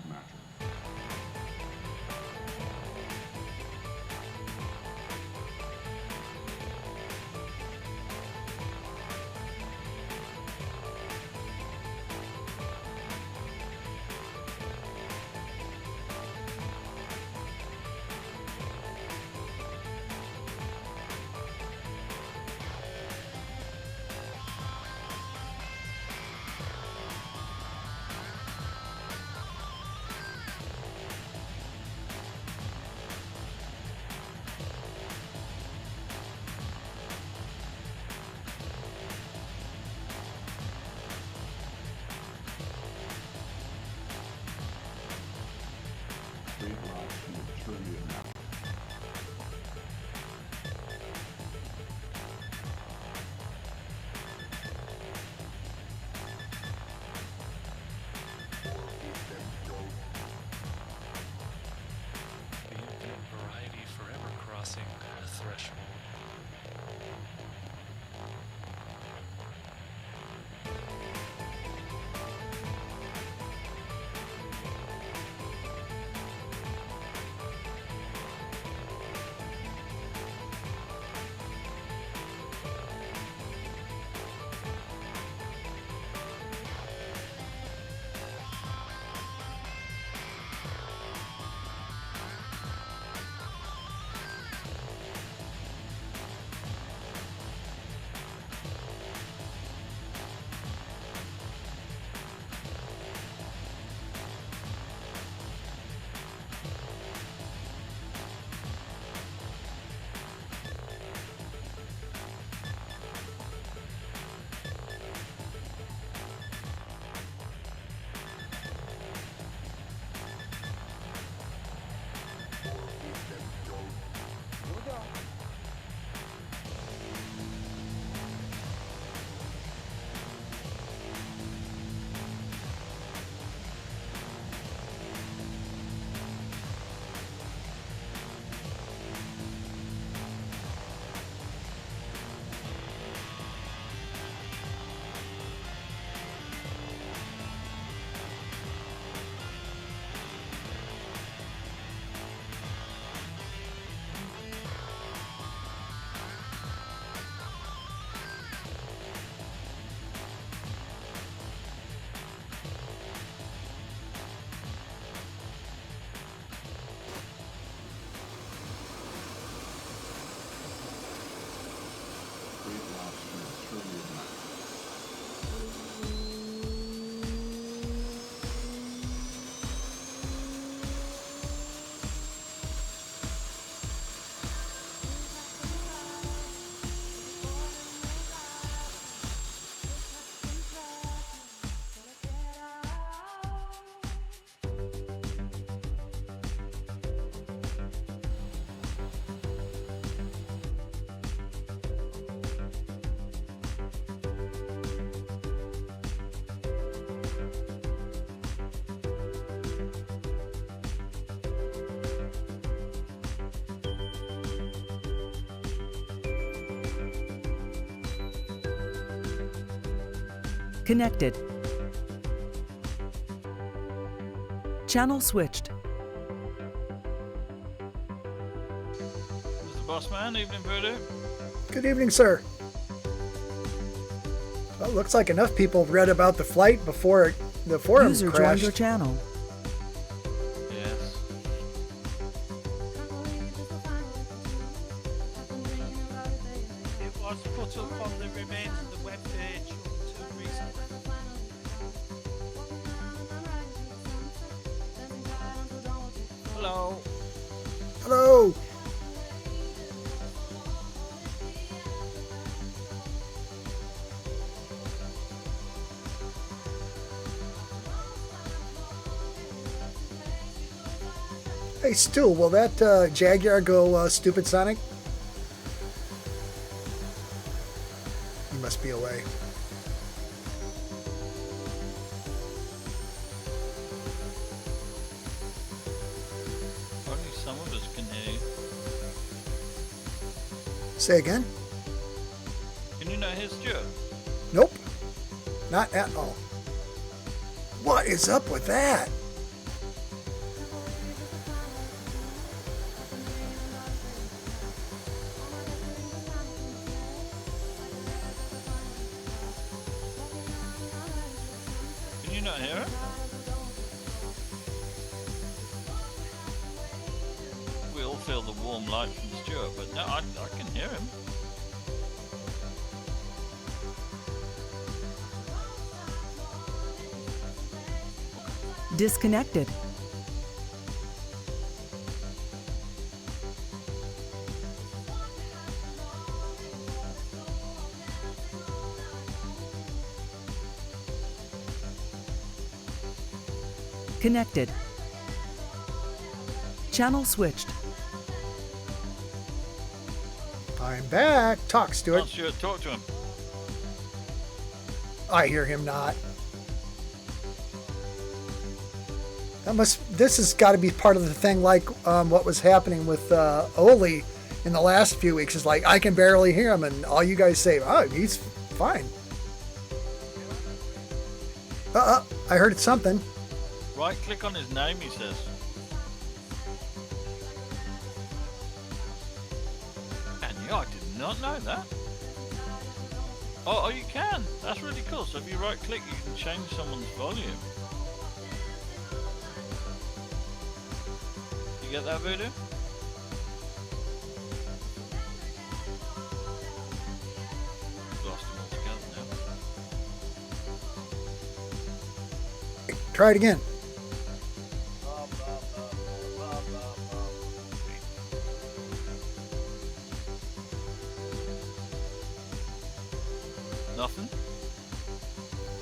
matcher. Straight rods to maturity of matcher. The infinite variety forever crossing a threshold. Straight rods to maturity of matcher. Connected. Channel switched. Mr. Bossman, evening voodoo. Good evening, sir. Well, it looks like enough people read about the flight before the forum User joined crashed. your channel. Yes. It was put up on the remains of the webpage until recently. Hello. Hello. Hey, Stu, will that Jaguar go stupid Sonic? He must be away. Only some of us can hear you. Say again? Can you not hear Stuart? Nope. Not at all. What is up with that? not hear him? We all feel the warm light from Stuart, but no, I can hear him. Disconnected. Connected. Channel switched. I'm back. Talk, Come Stuart. on, Stuart, talk to him. I hear him not. This has got to be part of the thing, like what was happening with Oli in the last few weeks. Is like I can barely hear him, and all you guys say, "Oh, he's fine." I heard something. Right click on his name, he says. And yeah, I did not know that. Oh, you can. That's really cool. So if you right click, you can change someone's volume. You get that, Voodoo? Lost him altogether now. Try it again. Nothing?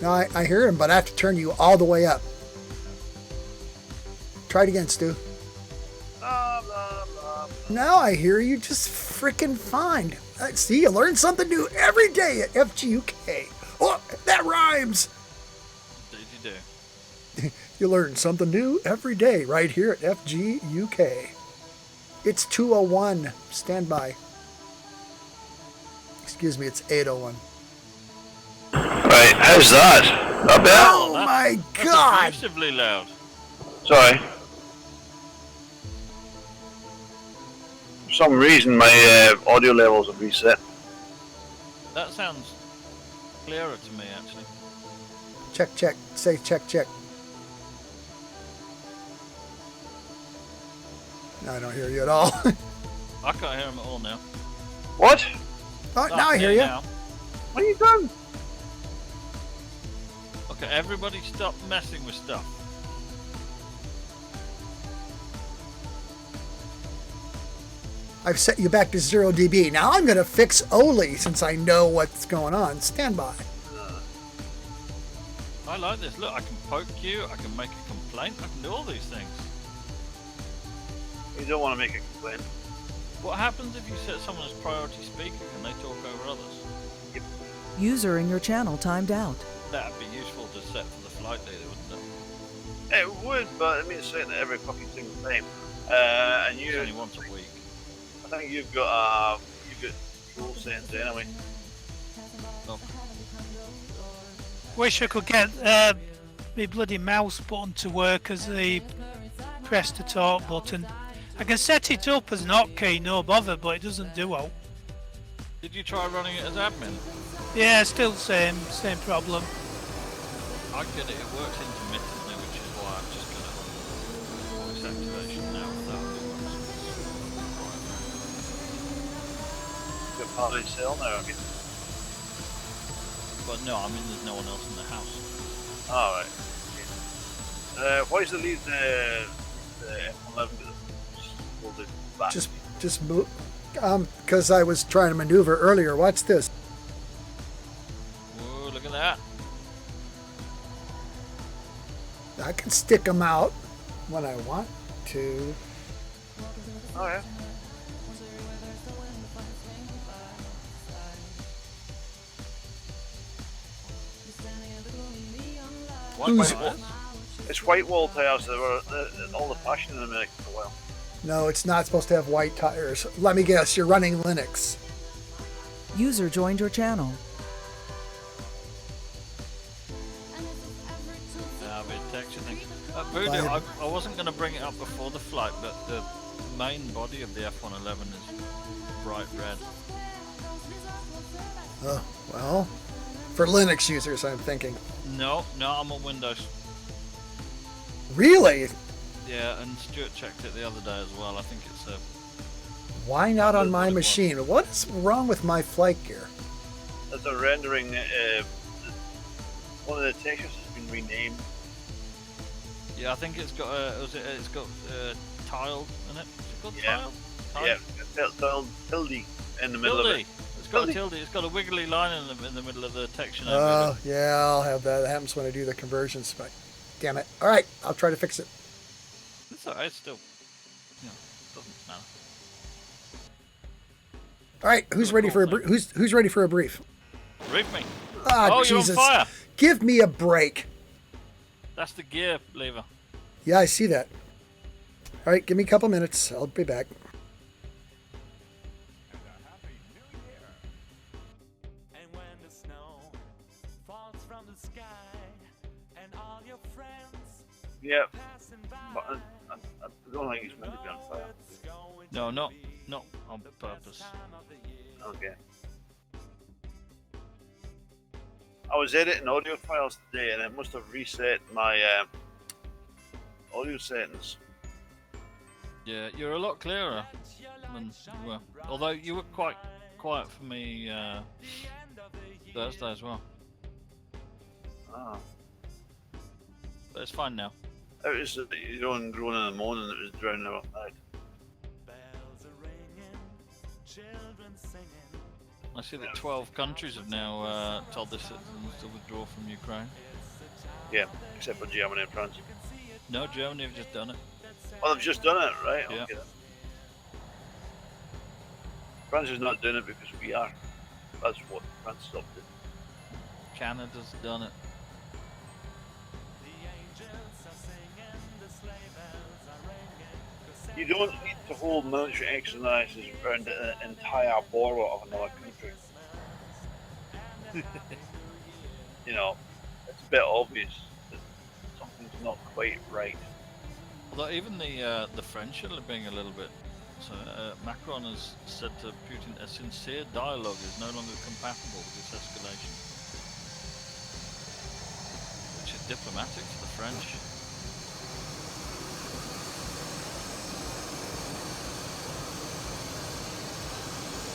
No, I hear him, but I have to turn you all the way up. Try it again, Stu. Now I hear you just freaking fine. See, you learn something new every day at FGUK. Oh, that rhymes. Did you do? You learn something new every day right here at FGUK. It's 2:01. Stand by. Excuse me, it's 8:01. Right, how's that? Not bad? Oh my God! That's abusively loud. Sorry. For some reason my audio levels have reset. That sounds clearer to me, actually. Check, check. Say check, check. No, I don't hear you at all. I can't hear him at all now. What? Oh, now I hear you. Now. What are you doing? Okay, everybody stop messing with stuff. I've set you back to 0 dB. Now I'm going to fix Oli since I know what's going on. Stand by. I like this. Look, I can poke you, I can make a complaint, I can do all these things. You don't want to make a complaint. What happens if you set someone as priority speaker and they talk over others? User in your channel timed out. That'd be useful to set for the flight data, wouldn't it? It would, but I mean it's saying that every fucking single time. And It's you, only once a week. I think you've got rule settings anyway. Oh, Wish I could get my bloody mouse button to work as the press to talk button. I can set it up as an hotkey, no bother, but it doesn't do well. did you try running it as admin? Yeah, still same problem. I get it, it works intermittently, which is why I'm just going to voice activation now without You've got part of the cell now, have you? But no, I mean there's no one else in the house. Alright. Okay. Why does it leave the F11 folded back? Just move. Because I was trying to maneuver earlier. Watch this. Whoa, look at that. I can stick them out when I want to. Oh yeah. Who's- It's white wall tires that were all the fashion in America for a while. No, it's not supposed to have white tires. Let me guess, you're running Linux. User joined your channel. A bit of texture thing. Voodoo, I wasn't going to bring it up before the flight, but the main body of the F-111 is bright red. Well, For Linux users, I'm thinking. No, I'm on Windows. Really? Yeah, and Stuart checked it the other day as well. I think it's a. Why not on my What it was. machine? What is wrong with my flight gear? As a rendering, one of the textures has been renamed. Yeah, I think it's got it's got tiled in it. Is it called Yeah. tiled? Yeah, tilde in the middle of it. It's got a Tilde. tilde. It's got a wiggly line in the middle of the texture. name, Oh, really. yeah, I'll have that. That happens when I do the conversions, but damn it. All right, I'll try to fix it. It's alright. It's still, doesn't matter. All right, who's ready for a who's ready for a brief? Brief me. Ah, Oh, Jesus. you're on fire. Give me a break. That's the gear lever. Yeah, I see that. All right, give me a couple minutes. I'll be back. And when the snow falls from the sky and all your friends Yeah, passing by, but I don't think it's meant to be on fire. No, not on purpose. Okay. I was editing audio files today and it must have reset my audio settings. Yeah, you're a lot clearer than you were. Although you were quite quiet for me Thursday as well. Ah. But it's fine now. It was your own groaning and moaning that was drowning out outside. bells are ringing, children singing. I see that 12 countries have now told their citizens to withdraw from Ukraine. Yeah, except for Germany and France. No, Germany have just done it. Oh, they've just done it, right? Yeah. Okay. France is not doing it because we are. That's what France stopped it. Canada's done it. The angels are singing, the sleigh bells are ringing. You don't need to hold military exercises around the entire border of another country. You know, it's a bit obvious that something's not quite right. Although even the French are being a little bit. So Macron has said to Putin, a sincere dialogue is no longer compatible with this escalation, which is diplomatic for the French.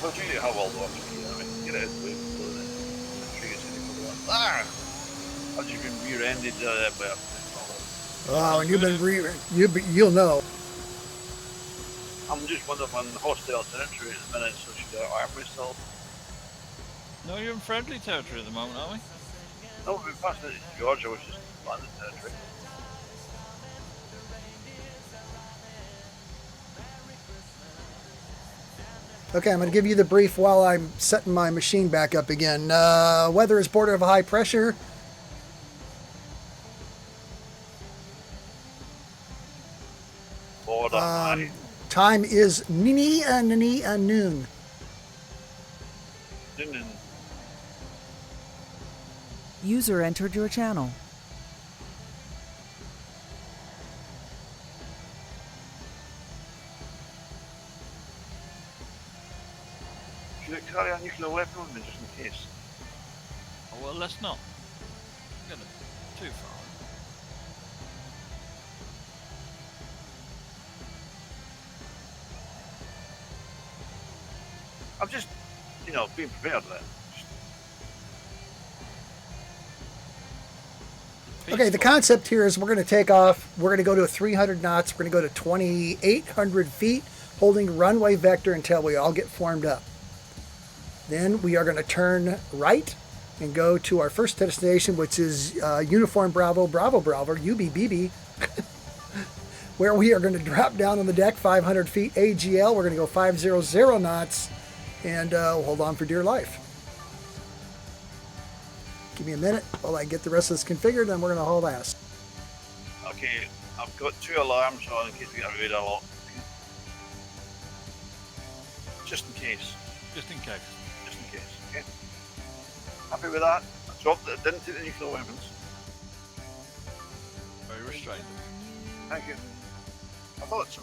Well, do you have all the options? I mean, get out of the way before the tree is going to go. Ah! I've just been rear-ended by a. Oh, and you'll know. I'm just wondering if I'm in hostile territory at the minute, so should I arm myself? No, you're in friendly territory at the moment, aren't we? No, we've passed it to Georgia, which is landed territory. Okay, I'm going to give you the brief while I'm setting my machine back up again. Weather is border of high pressure. Border high. Time is noon. Noon. User entered your channel. Should I carry a nuclear weapon on me just in case? Oh, well, let's not get it too far. I'm just, being prepared for that. Okay, the concept here is we're going to take off. We're going to go to 300 knots. We're going to go to 2,800 feet, holding runway vector until we all get formed up. Then we are going to turn right and go to our first destination, which is Uniform Bravo, Bravo, Bravo, UBBB, where we are going to drop down on the deck 500 feet AGL. We're going to go 500 knots and hold on for dear life. Give me a minute while I get the rest of this configured, and we're going to haul ass. Okay, I've got 2 alarms on in case we get a radar lock. Just in case. Just in case. Just in case, okay? Happy with that? I dropped it, didn't take the nuclear weapons. Very restrained. Thank you. I thought so.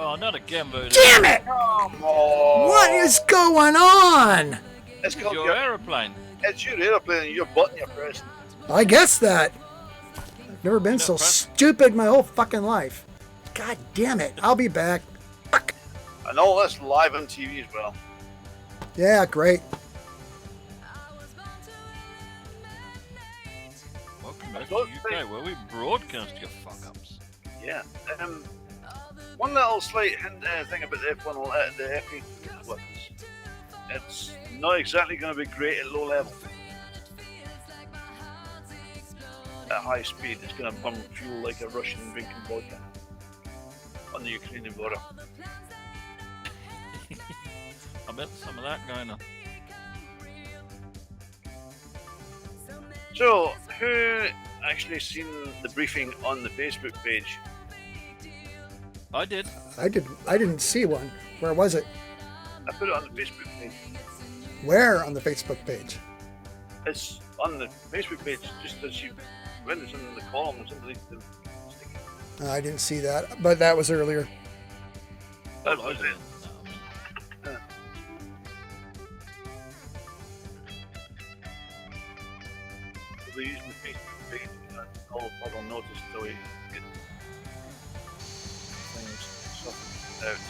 Oh, not again, Voodoo. Damn it! Come on. What is going on? It's called Your aeroplane. It's your airplane and your button you're pressing. I guess that. I've never been You're so not pressing. stupid my whole fucking life. God damn it. I'll be back. Fuck. And all this live on TV as well. Yeah, great. Welcome back to don't the UK, where we broadcast your fuck-ups. Yeah. One little slight hint, thing about the F1, the F8 weapons. It's not exactly going to be great at low level. At high speed, it's going to burn fuel like a Russian drinking vodka on the Ukrainian border. I bet there's some of that going on. So, who actually seen the briefing on the Facebook page? I did. I didn't see one. Where was it? I put it on the Facebook page. Where on the Facebook page? It's on the Facebook page, just as you went, it's in the columns underneath the sticky. I didn't see that, but that was earlier. That Oh, I was didn't. it. No, I mean, They're using the Facebook page and all other notice so we get things sorted out.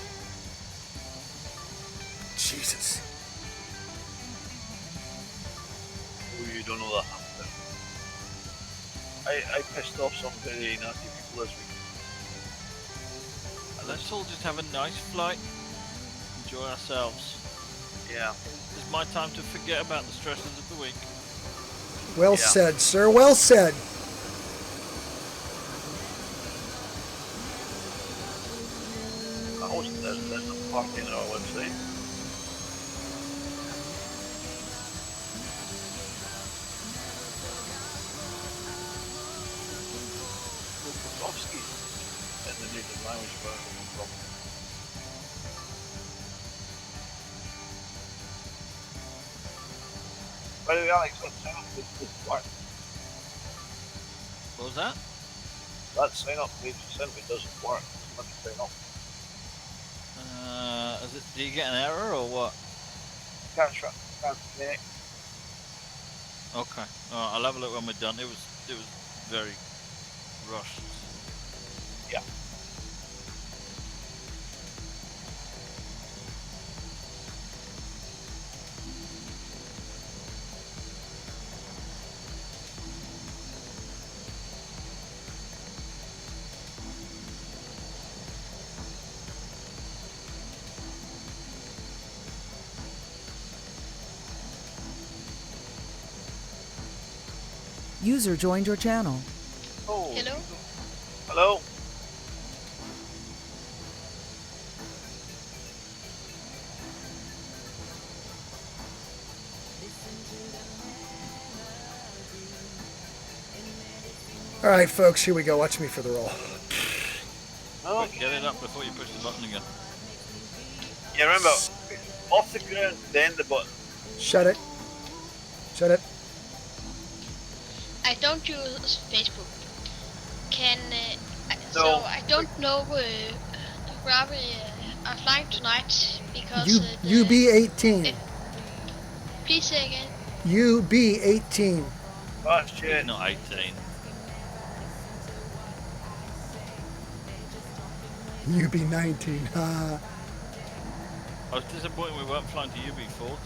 Jesus. Oh, you don't know that happened. I pissed off some very nasty people this week. let's all just have a nice flight, enjoy ourselves. Yeah. This is my time to forget about the stresses of the week. Well Yeah. said, sir. Well said. I wasn't there's a party on our website. Bukowski in the native language where I come from. By the way, Alex, that sign up page doesn't work. What was that? That sign up page you sent me doesn't work. Let me sign up. Do you get an error or what? Can't connect. Okay. Alright, I'll have a look when we're done. It was very rushed. Yeah. User joined your channel. Oh. Hello? Hello? All right, folks, here we go. Watch me for the roll. Oh, Get it up before you push the button again. yeah, remember, off the ground, then the button. Shut it. Shut it. I don't use Facebook. So No. I don't know where we are flying tonight because UB18. Please say again. UB18. Fast jet. It's not 18. UB19. I was disappointed we weren't flying to UB40.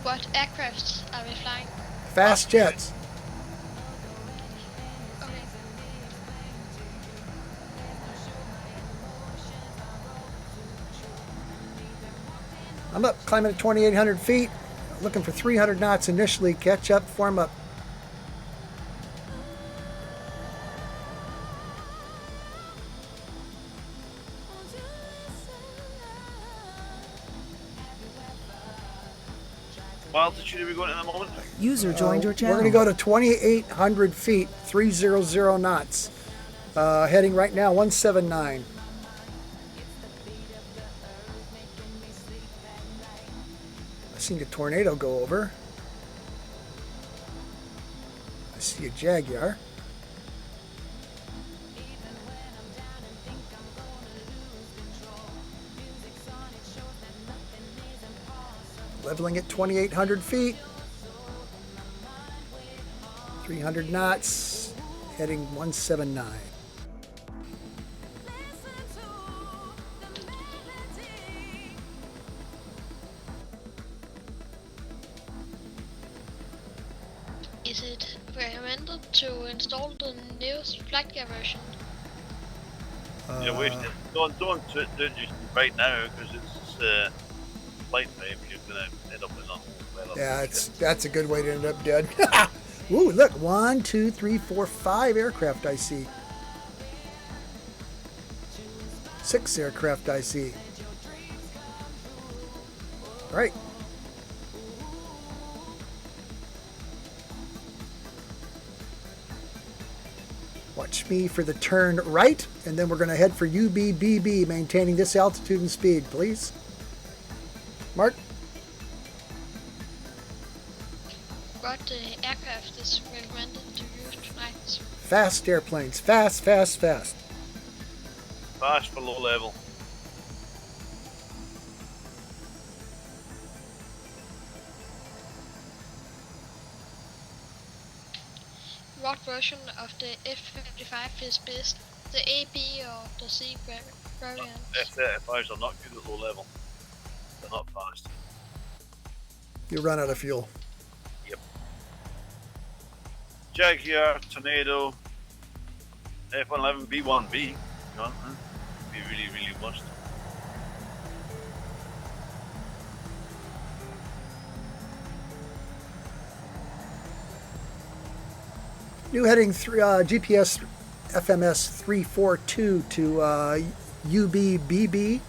What aircrafts are we flying? Fast jets. Okay. I'm up climbing at 2,800 feet. Looking for 300 knots initially. Catch up, form up. What altitude are we going at the moment? User joined your We're channel. going to go to 2,800 feet, 300 knots. Heading right now, 179. I seen a tornado go over. I see a Jaguar. leveling at 2,800 feet. 300 knots, heading 179. Is it recommended to install the newest FlightNight version? Yeah, wait. Don't do it right now because it's FlightNight. You're gonna end up in a well. Yeah, that's a good way to end up dead. Ooh, look, 1, 2, 3, 4, 5 aircraft I see. 6 aircraft I see. All right. Watch me for the turn right, and then we're going to head for UBBB, maintaining this altitude and speed, please. Mark? What aircraft is recommended to use tonight? Fast airplanes. Fast, fast, fast. Fast for low level. What version of the F-55 is best? The A, B or the C variant? F-35s are not good at low level. They're not fast. You run out of fuel. Yep. Jaguar, Tornado, F-111, B-1B. You want, huh? Be really, really must. New heading GPS FMS 342 to UBBB.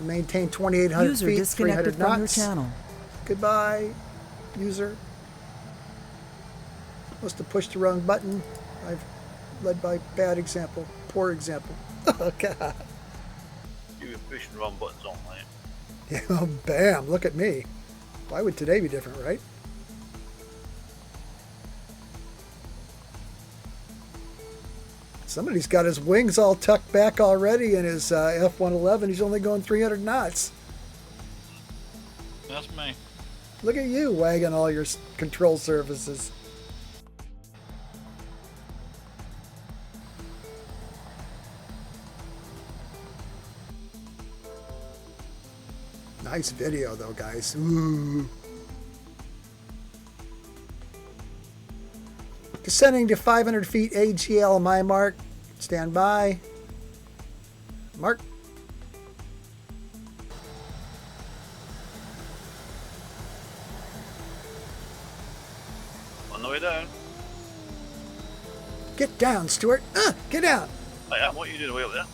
Maintain 2,800 User feet, disconnected 300 from your knots. channel. Goodbye, user. Must have pushed the wrong button. I've led by bad example, poor example. Oh, God. You were pushing the wrong buttons on, mate. Yeah, bam, look at me. Why would today be different, right? Somebody's got his wings all tucked back already in his F-111. He's only going 300 knots. That's me. Look at you wagging all your control surfaces. Nice video though, guys. Ooh. Descending to 500 feet AGL, my mark. Stand by. Mark. On the way down. Get down, Stuart. Get down. I want you to do the way up there.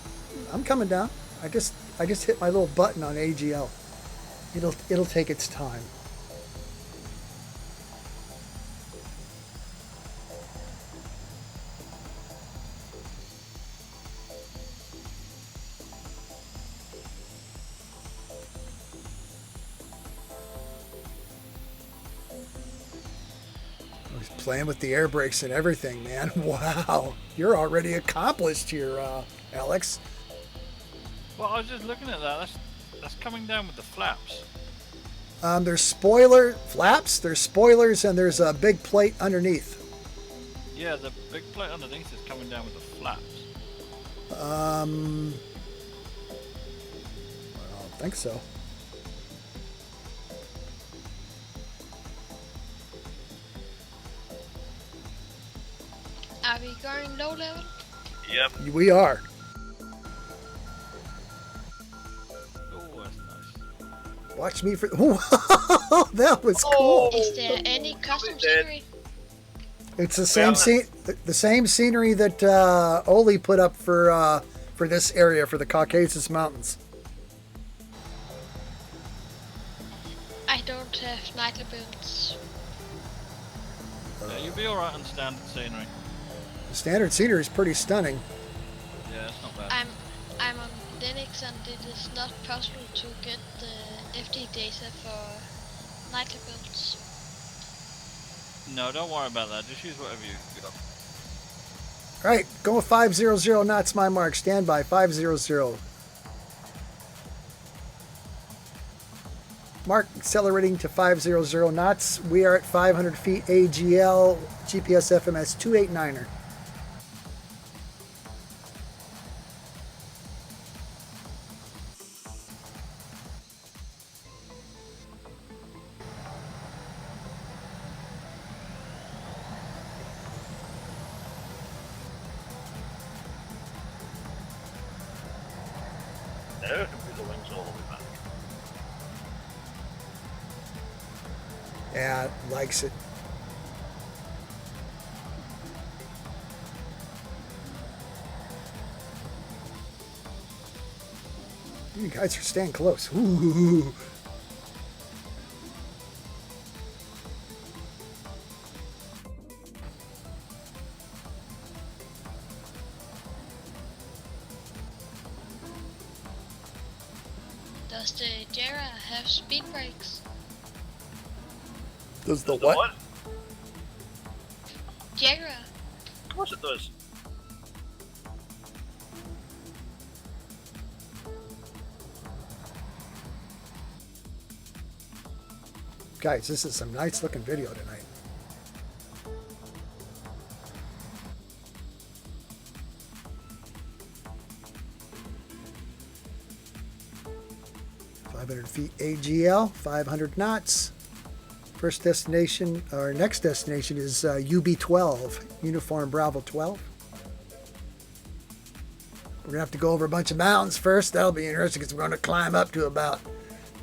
I'm coming down. I just hit my little button on AGL. It'll take its time. Playing with the air brakes and everything, man. Wow. You're already accomplished here, Alex. Well, I was just looking at that. That's coming down with the flaps. There's spoiler flaps, there's spoilers, and there's a big plate underneath. Yeah, the big plate underneath is coming down with the flaps. I don't think so. Are we going low level? Yep. We are. Oh, that's nice. Watch me for. Wow, that was cool. Is there any custom scenery? It's the same the same scenery that Oli put up for this area for the Caucasus Mountains. I don't have nightly builds. Yeah, you'll be alright on standard scenery. The standard scenery is pretty stunning. Yeah, it's not bad. I'm on Linux and it is not possible to get the FD data for nightly builds. No, don't worry about that. Just use whatever you got. All right, go with 500 knots, my mark. Stand by, 500. Mark accelerating to 500 knots. We are at 500 feet AGL, GPS FMS 289er. There can be the wings all the way back. Yeah, likes it. You guys are staying close. Ooh. Does the Jera have speed brakes? Does the The what? Jera. Of course it does. Guys, this is some nice looking video tonight. Feet AGL, 500 knots. First destination, our next destination is UB12, Uniform Bravo 12. We're gonna have to go over a bunch of mountains first. That'll be interesting because we're gonna climb up to about,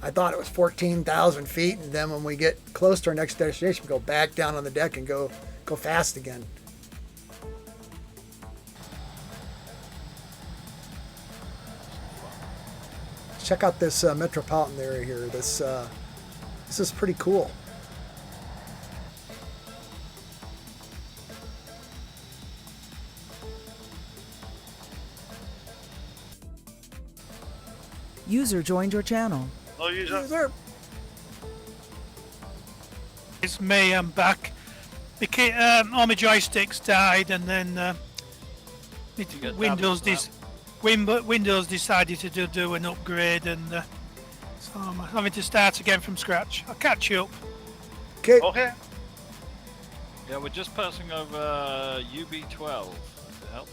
I thought it was 14,000 feet, and then when we get close to our next destination, we go back down on the deck and go fast again. Check out this metropolitan area here. This is pretty cool. User joined your channel. No user. User. It's me, I'm back. All my joysticks died, and then get Windows tablets Windows decided to do an upgrade, and so I'm having to start again from scratch. I'll catch you up. Okay. Okay. Yeah, we're just passing over UB12. If it helps.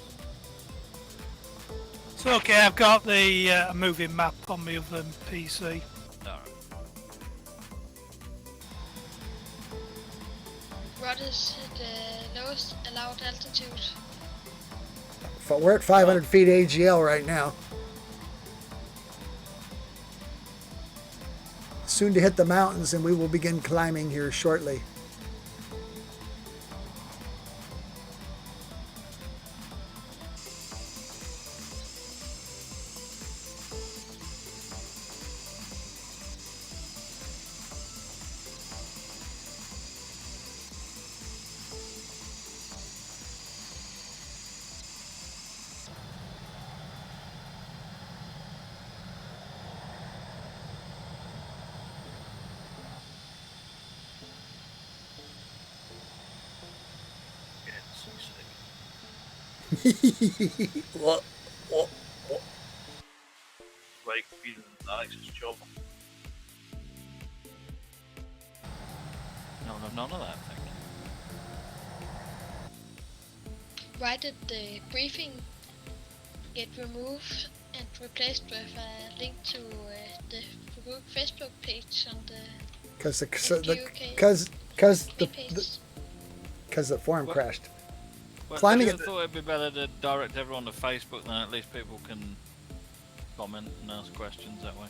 It's okay, I've got the moving map on my other PC. Alright. What is the lowest allowed altitude? We're at 500 feet AGL right now. Soon to hit the mountains, and we will begin climbing here shortly. What? Like being Alex's job. None of that, thank you. Why did the briefing get removed and replaced with a link to the group Facebook page on the Because the forum What? crashed. Well, Climbing I it- thought it'd be better to direct everyone to Facebook, then at least people can comment and ask questions that way.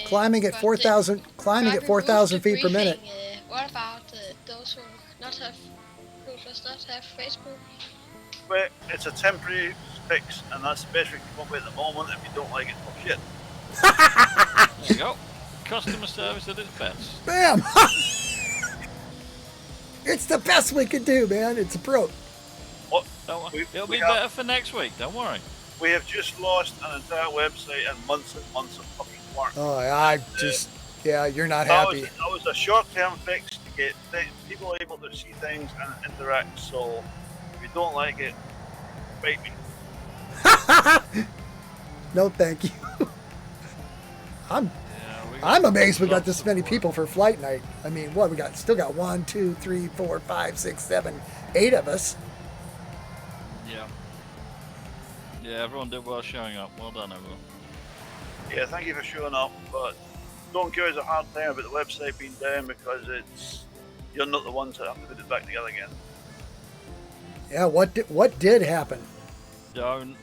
Climbing at but 4,000 climbing why at 4,000 remove feet per the minute. briefing? What about those who does not have Facebook? But it's a temporary fix, and that's the best we can come up with at the moment. If you don't like it, oh shit. There you go. Customer service at its best. Bam! It's the best we can do, man. It's a pro. What? Don't worry. We- It'll we be have- better for next week, don't worry. We have just lost an entire website and months of fucking work. Oh, I just, yeah, you're not That happy. was a short-term fix to get people able to see things and interact. So if you don't like it, bite me. No, thank you. I'm Yeah, I'm amazed we got this many people for flight night. I mean, what we got? Still got 1, 2, 3, 4, 5, 6, 7, 8 of us. Yeah. Yeah, everyone did well showing up. Well done, everyone. Yeah, thank you for showing up, but don't give us a hard time about the website being down because you're not the ones that have to put it back together again. Yeah, what did happen? Don't.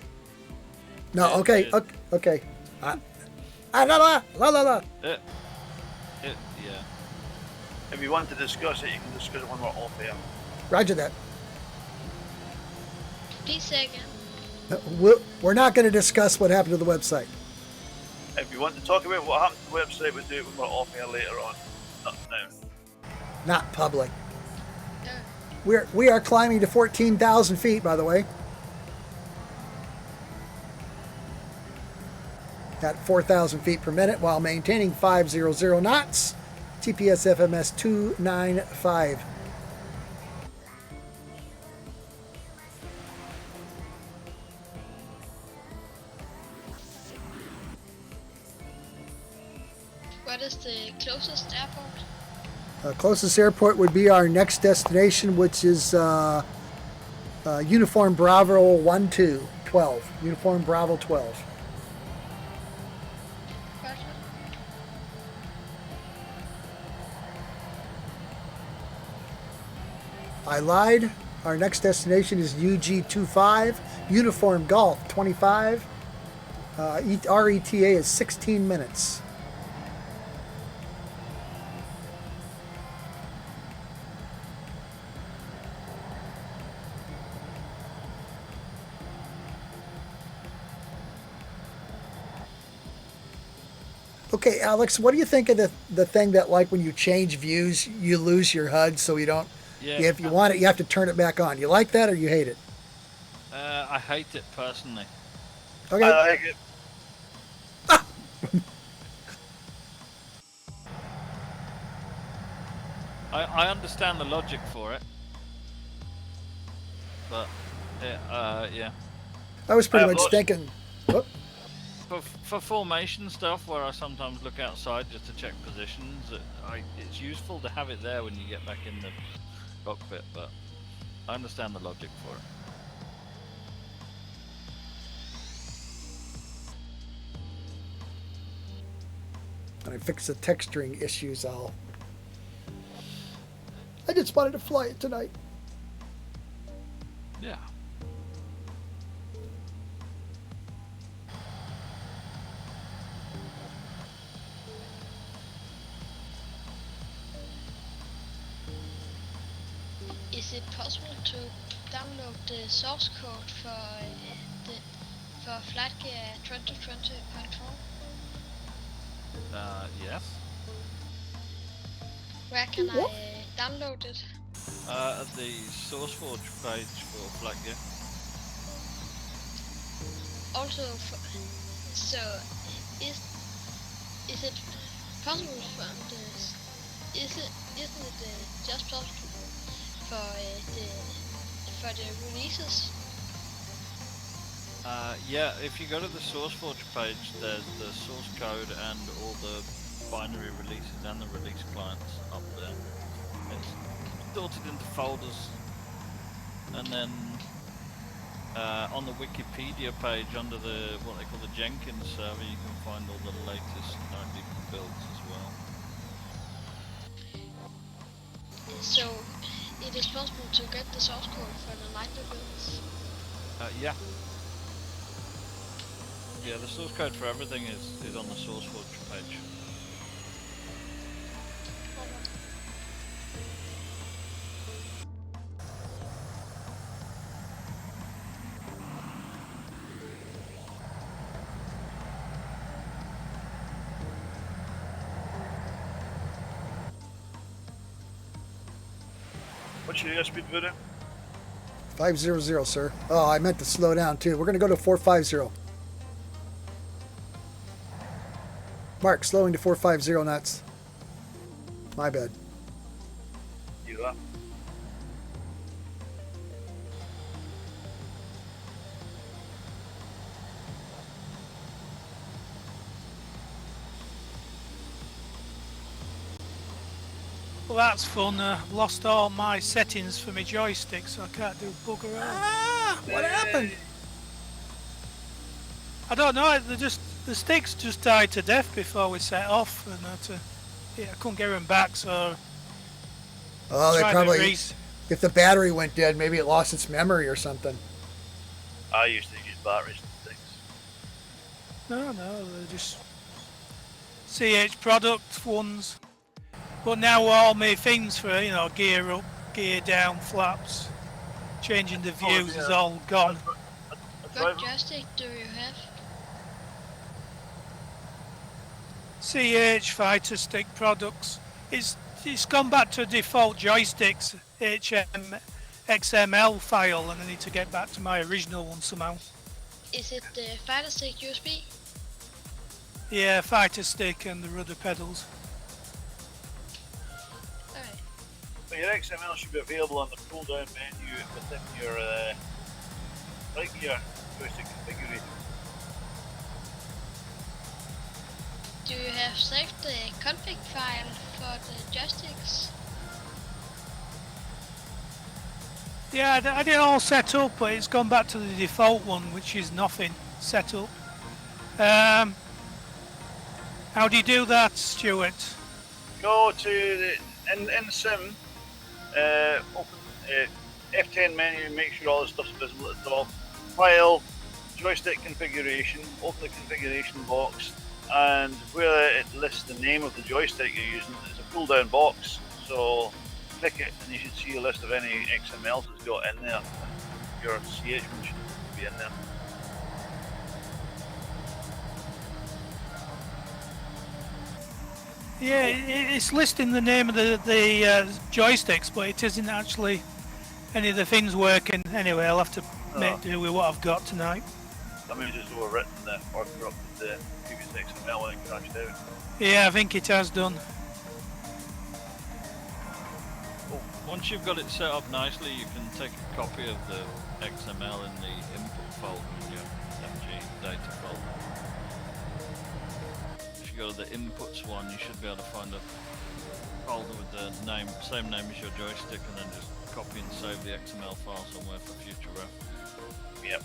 No, okay. La la la. Yeah. If you want to discuss it, you can discuss it when we're off air. Roger that. Please say again. We're not going to discuss what happened to the website. If you want to talk about what happened to the website, we'll do it when we're off air later on. Not now. Not public. Yeah. We are climbing to 14,000 feet, by the way. At 4,000 feet per minute while maintaining 500 knots. TPS FMS 295. What is the closest airport? Closest airport would be our next destination, which is Uniform Bravo 12. Uniform Bravo 12. Roger. I lied. Our next destination is UG25, Uniform Golf 25. Our ETA is 16 minutes. Okay, Alex, what do you think of the thing that, like, when you change views, you lose your HUD, so you don't? Yeah. If you want it, you have to turn it back on. You like that, or you hate it? I hate it personally. Okay. I like it. I understand the logic for it, but yeah. I was pretty I much lost- thinking. Whoop. For formation stuff, where I sometimes look outside just to check positions, it's useful to have it there when you get back in the cockpit, but I understand the logic for it. When I fix the texturing issues, I just wanted to fly it tonight. Yeah. Is it possible to download the source code for flight gear 2020.4? Yes. Where can What? I download it? At the SourceForge page for flight gear. Also, so is it possible from this? Isn't it just possible for the releases? Yeah, if you go to the SourceForge page, there's the source code and all the binary releases and the release clients up there. It's sorted into folders, and then on the Wikipedia page under the what they call the Jenkins server, you can find all the latest 90 builds as well. So it is possible to get the source code for the Nightly builds. Yeah. Yeah, the source code for everything is on the SourceForge page. What's your airspeed, Voodoo? 500, sir. Oh, I meant to slow down too. We're gonna go to 450. Mark, slowing to 450 knots. My bad. You are. Well, that's fun. I've lost all my settings for my joystick, so I can't do bugger all. Ah, what happened? I don't know. The sticks just died to death before we set off, and I couldn't get them back. So Oh, they tried to probably, if the battery went dead, maybe it lost its memory or something. I used to use batteries and things. No, they're just CH product ones. But now all my things for gear up, gear down, flaps, changing the views is all gone. What joystick do you have? CH fighter stick products. It's gone back to default joysticks XML file, and I need to get back to my original one somehow. Is it the fighter stick USB? Yeah, fighter stick and the rudder pedals. Alright. But your XML should be available on the pull down menu within your joystick configuration. Do you have saved the config file for the joysticks? Yeah, I had it all set up, but it's gone back to the default one, which is nothing set up. How do you do that, Stuart? Go to the in Sim, open F10 menu, make sure all the stuff's visible at the top. File, joystick configuration, open the configuration box, and where it lists the name of the joystick you're using, it's a pull down box, so click it and you should see a list of any XMLs it's got in there. Your CH one should be in there. Yeah, it's listing the name of the joysticks, but it isn't actually any of the things working. Anyway, I'll have to make do with what I've got tonight. That means it's overwritten or corrupted the previous XML when it crashed out. Yeah, I think it has done. Once you've got it set up nicely, you can take a copy of the XML in the input folder in your FG data folder. If you go to the inputs one, you should be able to find a folder with the same name as your joystick, and then just copy and save the XML file somewhere for future reference. Yep.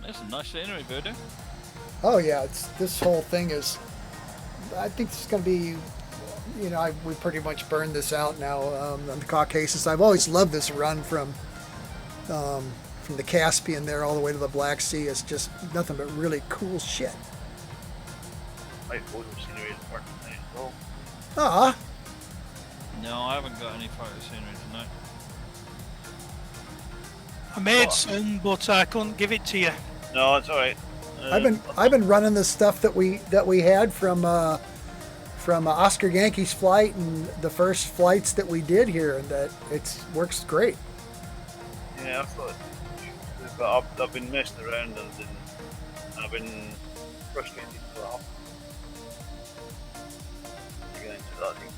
There's some nice scenery, Voodoo. Oh yeah, this whole thing is. I think it's going to be. We pretty much burned this out now on the Caucasus. I've always loved this run from the Caspian there all the way to the Black Sea. It's just nothing but really cool shit. My photo scenery is working tonight as well. Ah, No, I haven't got any photo scenery tonight. I made some, but I couldn't give it to you. No, it's alright. I've been running the stuff that we had from Oscar Yankee's flight and the first flights that we did here, and that works great. Yeah, I thought. But I've been messing around and I've been frustrated for that. To get into that thing.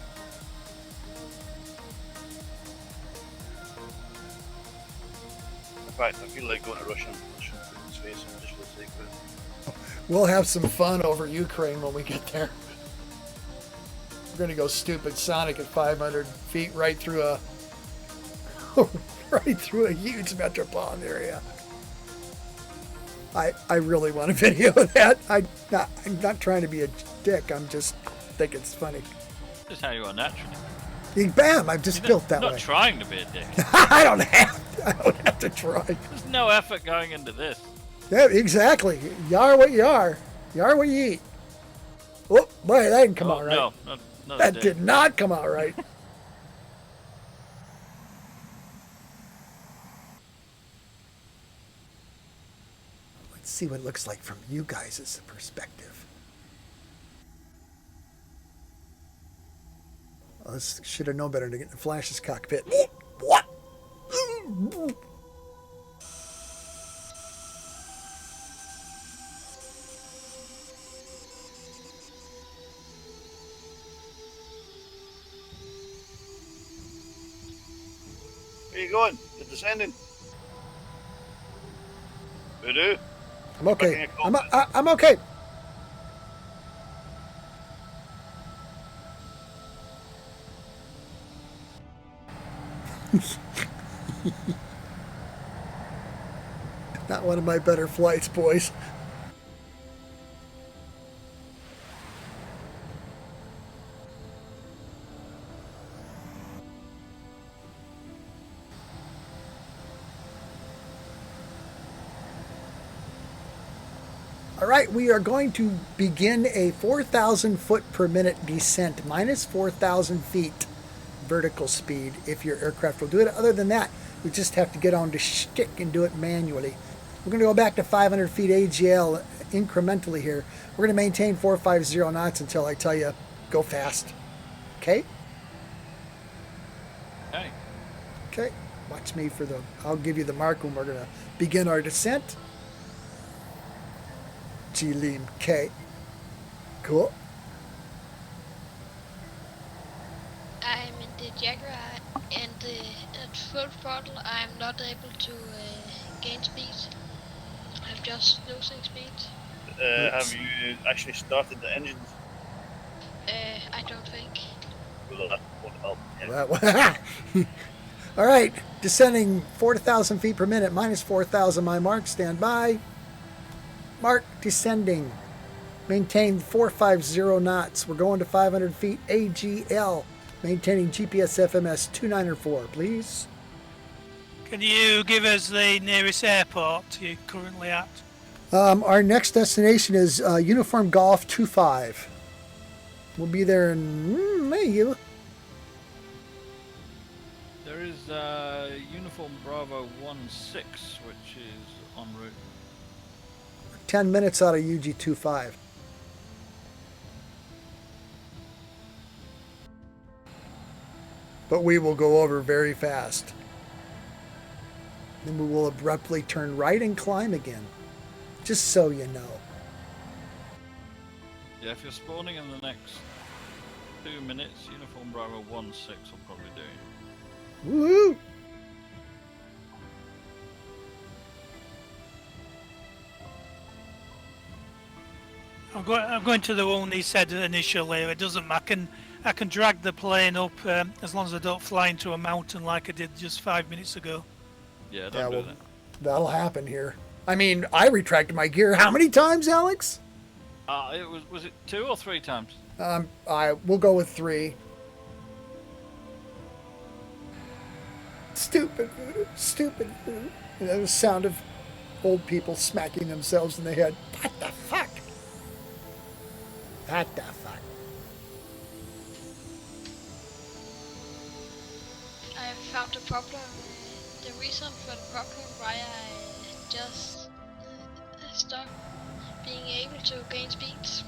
In fact, I feel like going to Russian space and just for the sake of it. We'll have some fun over Ukraine when we get there. We're going to go stupid Sonic at 500 feet right through a huge metropolitan area. I really want a video of that. I'm not trying to be a dick. I'm just think it's funny. Just how you are naturally. Bam! I'm just built that Not way. trying to be a dick. I don't have to try. There's no effort going into this. Yeah, exactly. You are what you are. You are what you eat. Oh boy, that didn't come out right. No, not That dick. did not come out right. Let's see what it looks like from you guys' perspective. Oh, this should have known better to get in the Flash's cockpit. What? Where you going? You're descending. Voodoo? I'm okay. Back in your cockpit. I'm okay. Not one of my better flights, boys. All right, we are going to begin a 4,000 foot per minute descent, minus 4,000 feet vertical speed, if your aircraft will do it. Other than that, we just have to get on to shtick and do it manually. We're going to go back to 500 feet AGL incrementally here. We're going to maintain 450 knots until I tell you go fast. Okay? Okay. Okay. Watch me for the... I'll give you the mark when we're going to begin our descent. G-Leam K. Cool. I'm in the Jaguar and at full throttle I'm not able to gain speed. I'm just losing speed. Have you actually started the engines? I don't think. Well, that won't help. Yeah. All right. Descending 4,000 feet per minute, minus 4,000 my mark. Stand by. Mark descending. Maintain 450 knots. We're going to 500 feet AGL. Maintaining GPS FMS 294, please. Can you give us the nearest airport you're currently at? Our next destination is Uniform Golf 25. We'll be there in May. There is Uniform Bravo 16, which is en route. 10 minutes out of UG 25. But we will go over very fast. Then we will abruptly turn right and climb again. Just so you know. Yeah, if you're spawning in the next 2 minutes, Uniform Bravo 16 will probably do it. Woohoo! I'm going to the one he said initially. It doesn't matter. I can drag the plane up as long as I don't fly into a mountain like I did just 5 minutes ago. Yeah, don't do that. That'll happen here. I mean, I retracted my gear how many times, Alex? Was it 2 or 3 times? We'll go with 3. Stupid. And that was the sound of old people smacking themselves in the head. What the fuck? What the fuck? I found a problem. The reason for the problem why I just stopped being able to gain speeds.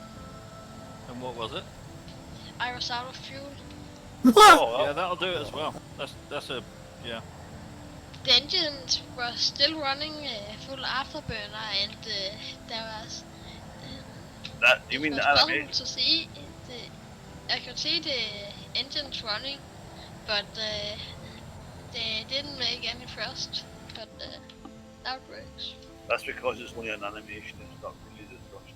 And what was it? I was out of fuel. Oh, Yeah, that'll do it as well. Yeah. The engines were still running full afterburner, and there was. that you mean it the was possible animation? to see I could see the engines running, but they didn't make any thrust. But that works. That's because it's only an animation. It's not really the thrust.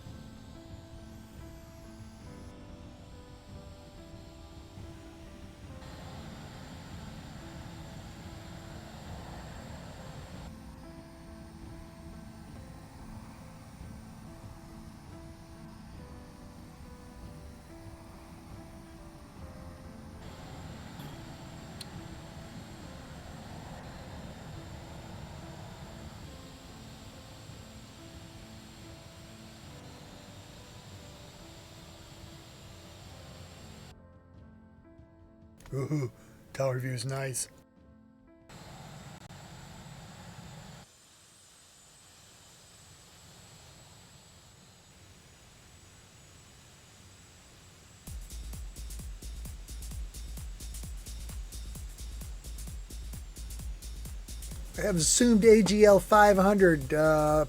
Ooh, tower view is nice. I have assumed AGL 500,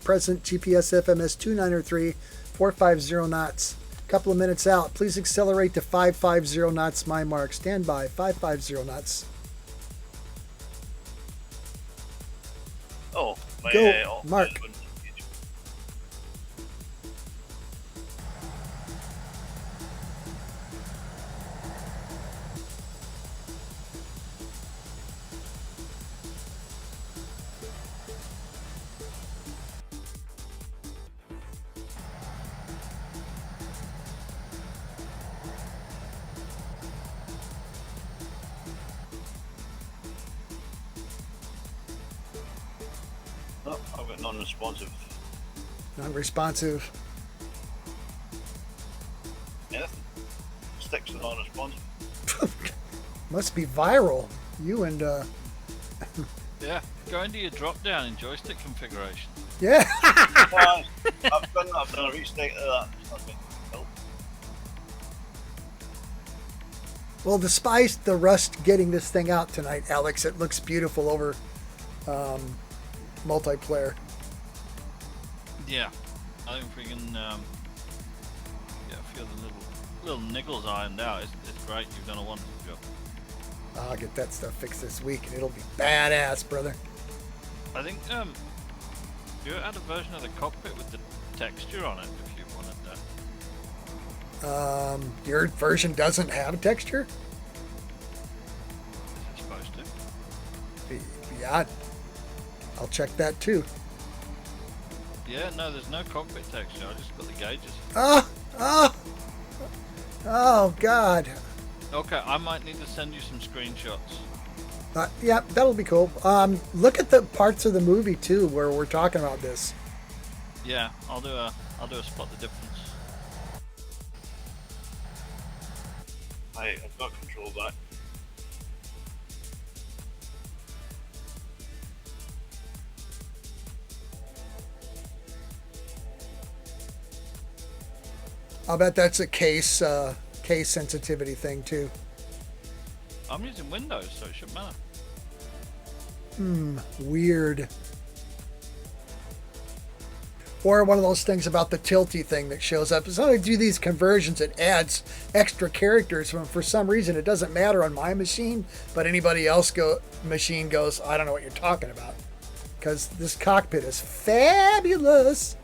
present GPS FMS 293, 450 knots. Couple of minutes out. Please accelerate to 550 knots, my mark. Stand by, 550 knots. Oh, my, Go, Mark. What about non-responsive? Non-responsive. Anything. Sticks are non-responsive. Must be viral. You and Yeah, go into your drop down in joystick configuration. yeah. Well, I've done a restart of that. It's not been built. Well, despite the Rust getting this thing out tonight, Alex, it looks beautiful over multiplayer. Yeah, I think we can get a few of the little niggles ironed out. It's great. You've done a wonderful job. I'll get that stuff fixed this week, and it'll be badass, brother. I think you add a version of the cockpit with the texture on it if you wanted that. Your version doesn't have a texture? Is it supposed to? Yeah, I'll check that too. Yeah, no, there's no cockpit texture. I just got the gauges. Oh, God. Okay, I might need to send you some screenshots. Yeah, that'll be cool. Look at the parts of the movie too where we're talking about this. Yeah, I'll do a spot the difference. I've got control back. I'll bet that's a case sensitivity thing too. I'm using Windows, so it shouldn't matter. Weird. Or one of those things about the tilty thing that shows up. As I do these conversions, it adds extra characters. For some reason, it doesn't matter on my machine, but anybody else machine goes, I don't know what you're talking about. Because this cockpit is fabulous.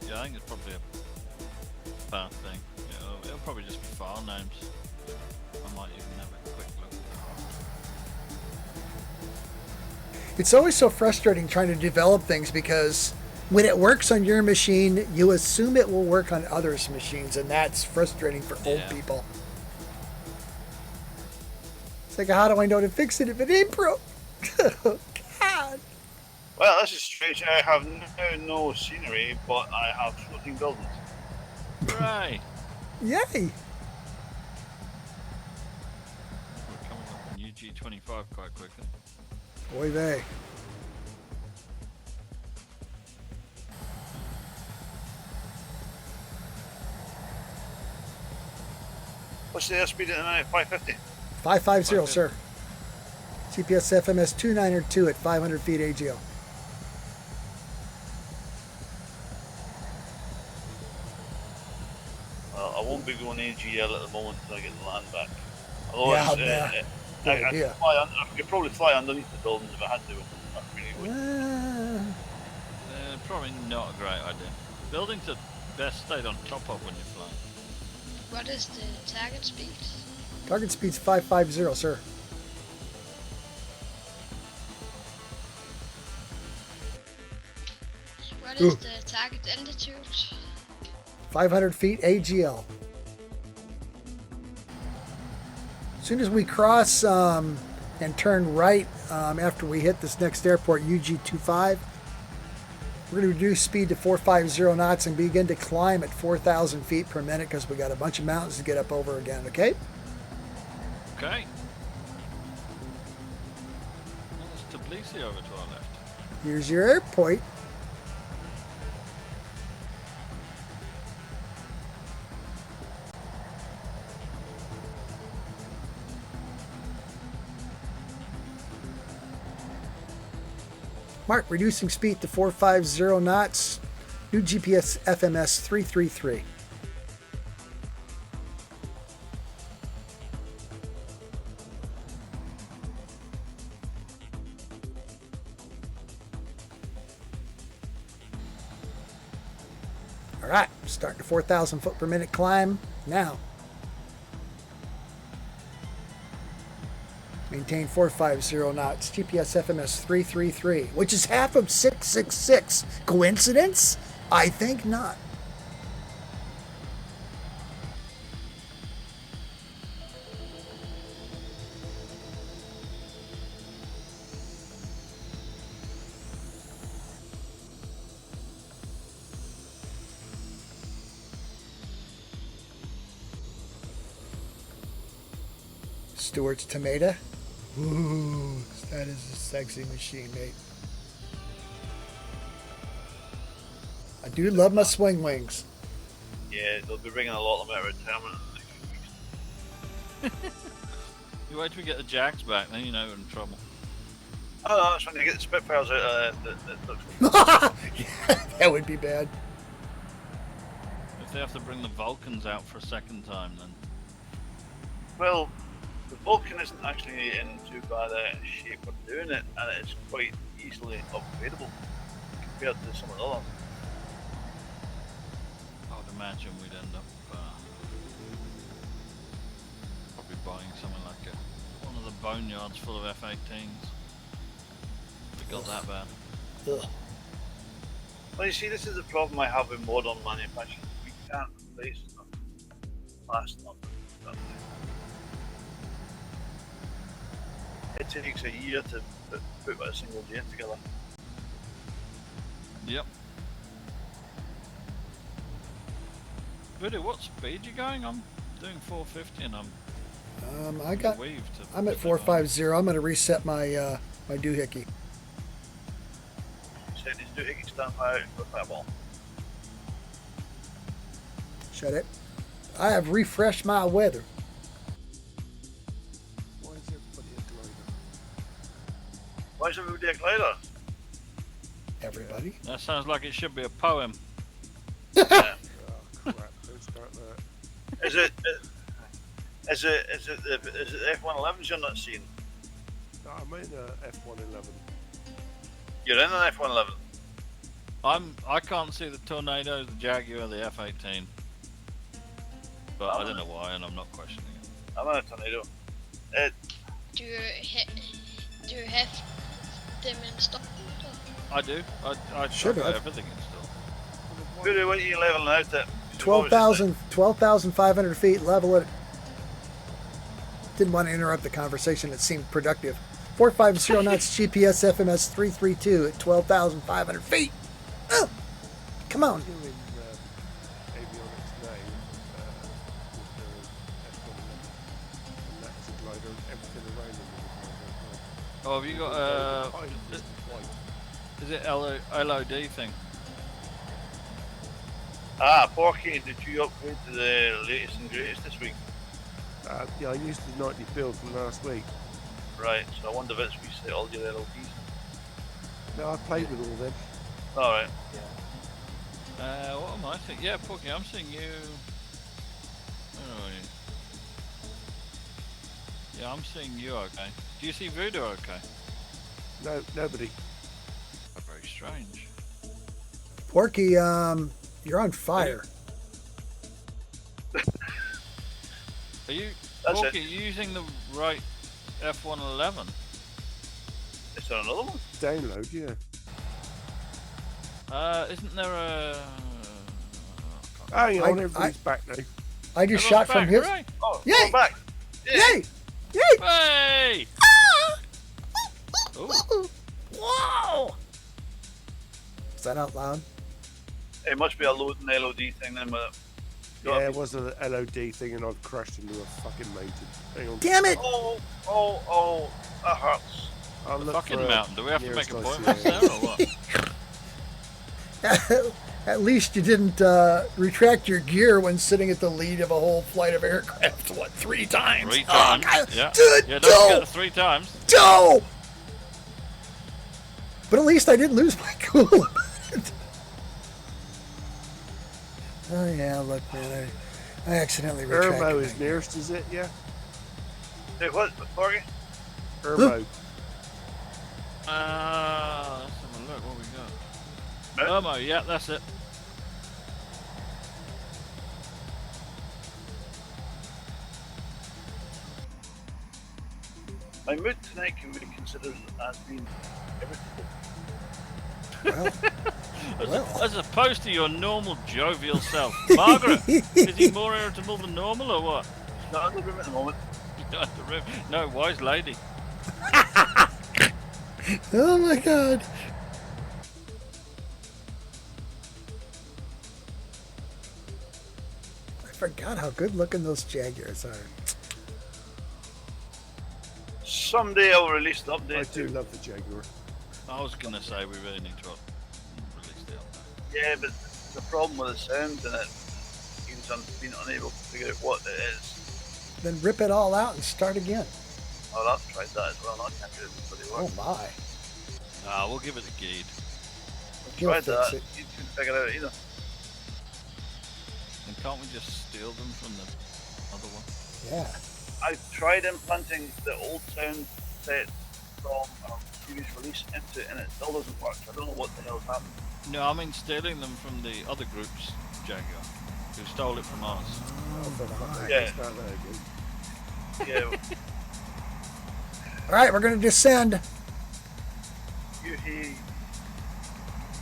Yeah, I think it's probably a bad thing. It'll probably just be file names. I might even have a quick look. It's always so frustrating trying to develop things because when it works on your machine, you assume it will work on others' machines, and that's frustrating for old people. It's like, how do I know to fix it if it ain't broke? God. Well, this is strange. I have now no scenery, but I have floating buildings. Right. Yay! We're coming up on UG25 quite quickly. Boy, they. What's the airspeed at the minute? 550? 550, sir. GPS FMS 292 at 500 feet AGL. Well, I won't be going AGL at the moment until I get the land back. Although Yeah, I could probably fly underneath the buildings if I had to. I really would. Probably not a great idea. Buildings are best stayed on top of when you're flying. What is the target speed? Target speed's 550, sir. What is the target altitude? 500 feet AGL. As soon as we cross and turn right after we hit this next airport, UG25, we're going to reduce speed to 450 knots and begin to climb at 4,000 feet per minute because we got a bunch of mountains to get up over again, okay? Okay. Well, there's Tbilisi over to our left. Here's your airport. Mark, reducing speed to 450 knots. New GPS FMS 333. All right, starting a 4,000 foot per minute climb now. Maintain 450 knots. GPS FMS 333, which is half of 666. Coincidence? I think not. Stewart's tomato. Ooh, that is a sexy machine, mate. I do love my swing wings. Yeah, they'll be bringing a lot of them out of retirement in the next few weeks. You wait till we get the Jacks back, then you know we're in trouble. Oh, no, that's when you get the Spitfires out. That would be bad. If they have to bring the Vulcans out for a second time, then. Well, the Vulcan isn't actually in too bad a shape for doing it, and it's quite easily upgradable compared to some of the others. I would imagine we'd end up probably buying something like one of the boneyards full of F-18s. If it got that bad. Ugh. Well, you see, this is the problem I have with modern manufacturing. We can't replace them fast enough. It takes a year to put a single jet together. Yep. Voodoo, what speed you going? I'm doing 450 and I'm I'm at 450. I'm going to reset my my doohickey. Set these doohickey stand out with that ball. Shut it. I have refreshed my weather. Why is everybody a glider? Why is everybody a glider? Everybody. That sounds like it should be a poem. Yeah. Oh crap! Don't start that. Is it the F-111s you're not seeing? No, I'm in a F-111. You're in an F-111. I can't see the Tornadoes, the Jaguar, the F-18. But I don't know why, and I'm not questioning it. I'm in a Tornado. Do you have them installed? I do. I Should got have. everything installed. Voodoo, what are you leveling out at? 12,500 feet, level it. Didn't want to interrupt the conversation. It seemed productive. 450 knots GPS FMS 332 at 12,500 feet. Oh, come on. I'm doing avionics now with the F-111. And that's a glider. Everything around them is a glider. Oh, have you got is it LOD thing? Porky, did you upgrade to the latest and greatest this week? Yeah, I used the nightly build from last week. Right, so I wonder if it's reset all your LODs. No, I played with all them. Alright. What am I seeing? Yeah, Porky, I'm seeing you. Where are you? Yeah, I'm seeing you okay. Do you see Voodoo okay? No, nobody. Oh, very strange. Porky, you're on fire. Are you, That's Porky, using the right F-111? Is there another one? Download, yeah. Isn't there a... Hang on, everybody's back now. I just shot from his. Hooray. Oh, Yay! I'm back. Yay! Yay! Hey! Ooh. Whoa! Is that out loud? It must be a loading LOD thing then, but... Yeah, it was an LOD thing and I've crashed into a fucking mountain. Hang on. Damn it! Oh, that hurts. I'll look Fucking for a mountain. Do we have to nearest make ICA. appointments now or what? At least you didn't retract your gear when sitting at the lead of a whole flight of aircraft. What, 3 times? 3 times. Oh, God. Yeah. Dude, Yeah, don't forget no! the 3 times. No! But at least I didn't lose my cool. Oh yeah, look, man, I accidentally retracted. Irmo my is nearest, is it? Yeah. Hey, what, Porky? Irmo. Let's have a look. What we got? Mountain? Irmo, yeah, that's it. My mood tonight can be considered as being irritable. As opposed to your normal jovial self. Margaret, is he more irritable than normal or what? Not in the room at the moment. Not in the room. No, wise lady. Oh my God. I forgot how good looking those Jaguars are. someday I'll release the update. I do love the Jaguar. I was gonna say we really need to release the update. Yeah, but the problem with the sound and it means I'm being unable to figure out what it is. Then rip it all out and start again. Oh, I've tried that as well. I can't get it to bloody Oh work. my. We'll give it a guide. I've You'll tried fix that. it. You couldn't figure it out either. And can't we just steal them from the other one? Yeah. I tried implanting the old sound set from our previous release into it and it still doesn't work. I don't know what the hell's happened. No, I mean stealing them from the other group's Jaguar, who stole it from ours. Yeah. Start that again. Yeah, All right, we're going to descend. he.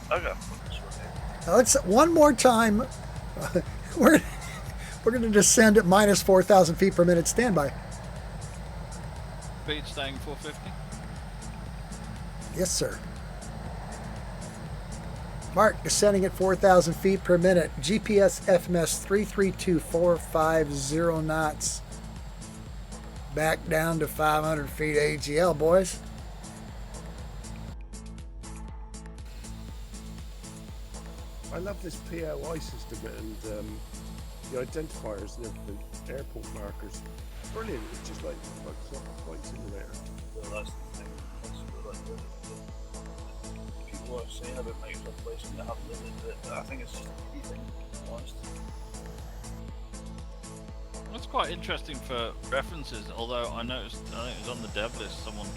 I got this one here. Now let's one more time. We're going to descend at minus 4,000 feet per minute. Standby. Speed staying 450. Yes, sir. Mark, descending at 4,000 feet per minute. GPS FMS 332450 knots. Back down to 500 feet AGL, boys. I love this POI system and the identifiers and everything, airport markers. Brilliant. It's just like flight simulator. Well, that's the thing. That's what people are saying about Microsoft Flight Sim that haven't lived it. I think it's just a key thing, to be honest. That's quite interesting for references, although I think it was on the dev list, someone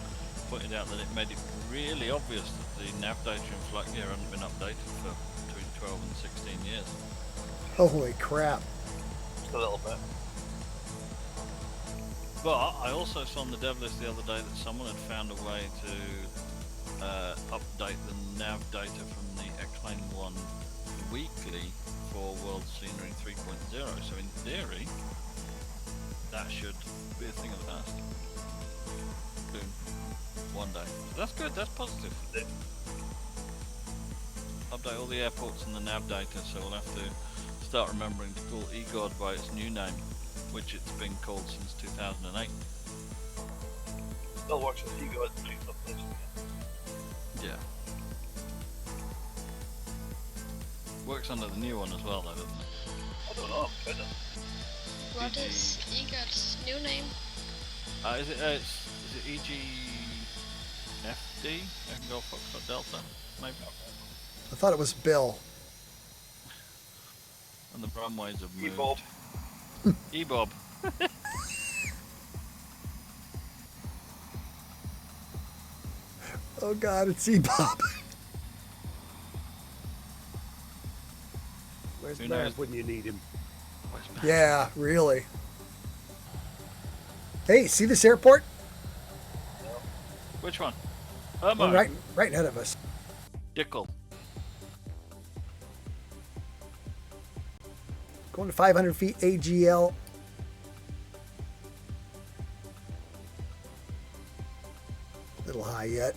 pointed out that it made it really obvious that the nav data in flight gear hadn't been updated for between 12 and 16 years. Holy crap. Just a little bit. But I also saw on the dev list the other day that someone had found a way to update the nav data from the X-Plane 1 weekly for World Scenery 3.0, so in theory that should be a thing of the past soon, one day. So that's good, that's positive. Update all the airports and the nav data, so we'll have to start remembering to call EGOD by its new name, which it's been called since 2008. Still works with Ego at the Microsoft Flight Sim. Yeah. Works under the new one as well though, doesn't it? I don't know, I'm trying to. What is EGOT's new name? Is it EGFD? Echo Foxtrot Delta, maybe? I thought it was Bill. And the runways have moved. E-Bob. E-Bob. Oh God, it's E-Bob. Where's Who Nav knows? when you need him? Where's Matt? Yeah, really. Hey, see this airport? Which one? One right ahead of us. Dickel. Going to 500 feet AGL. Little high yet.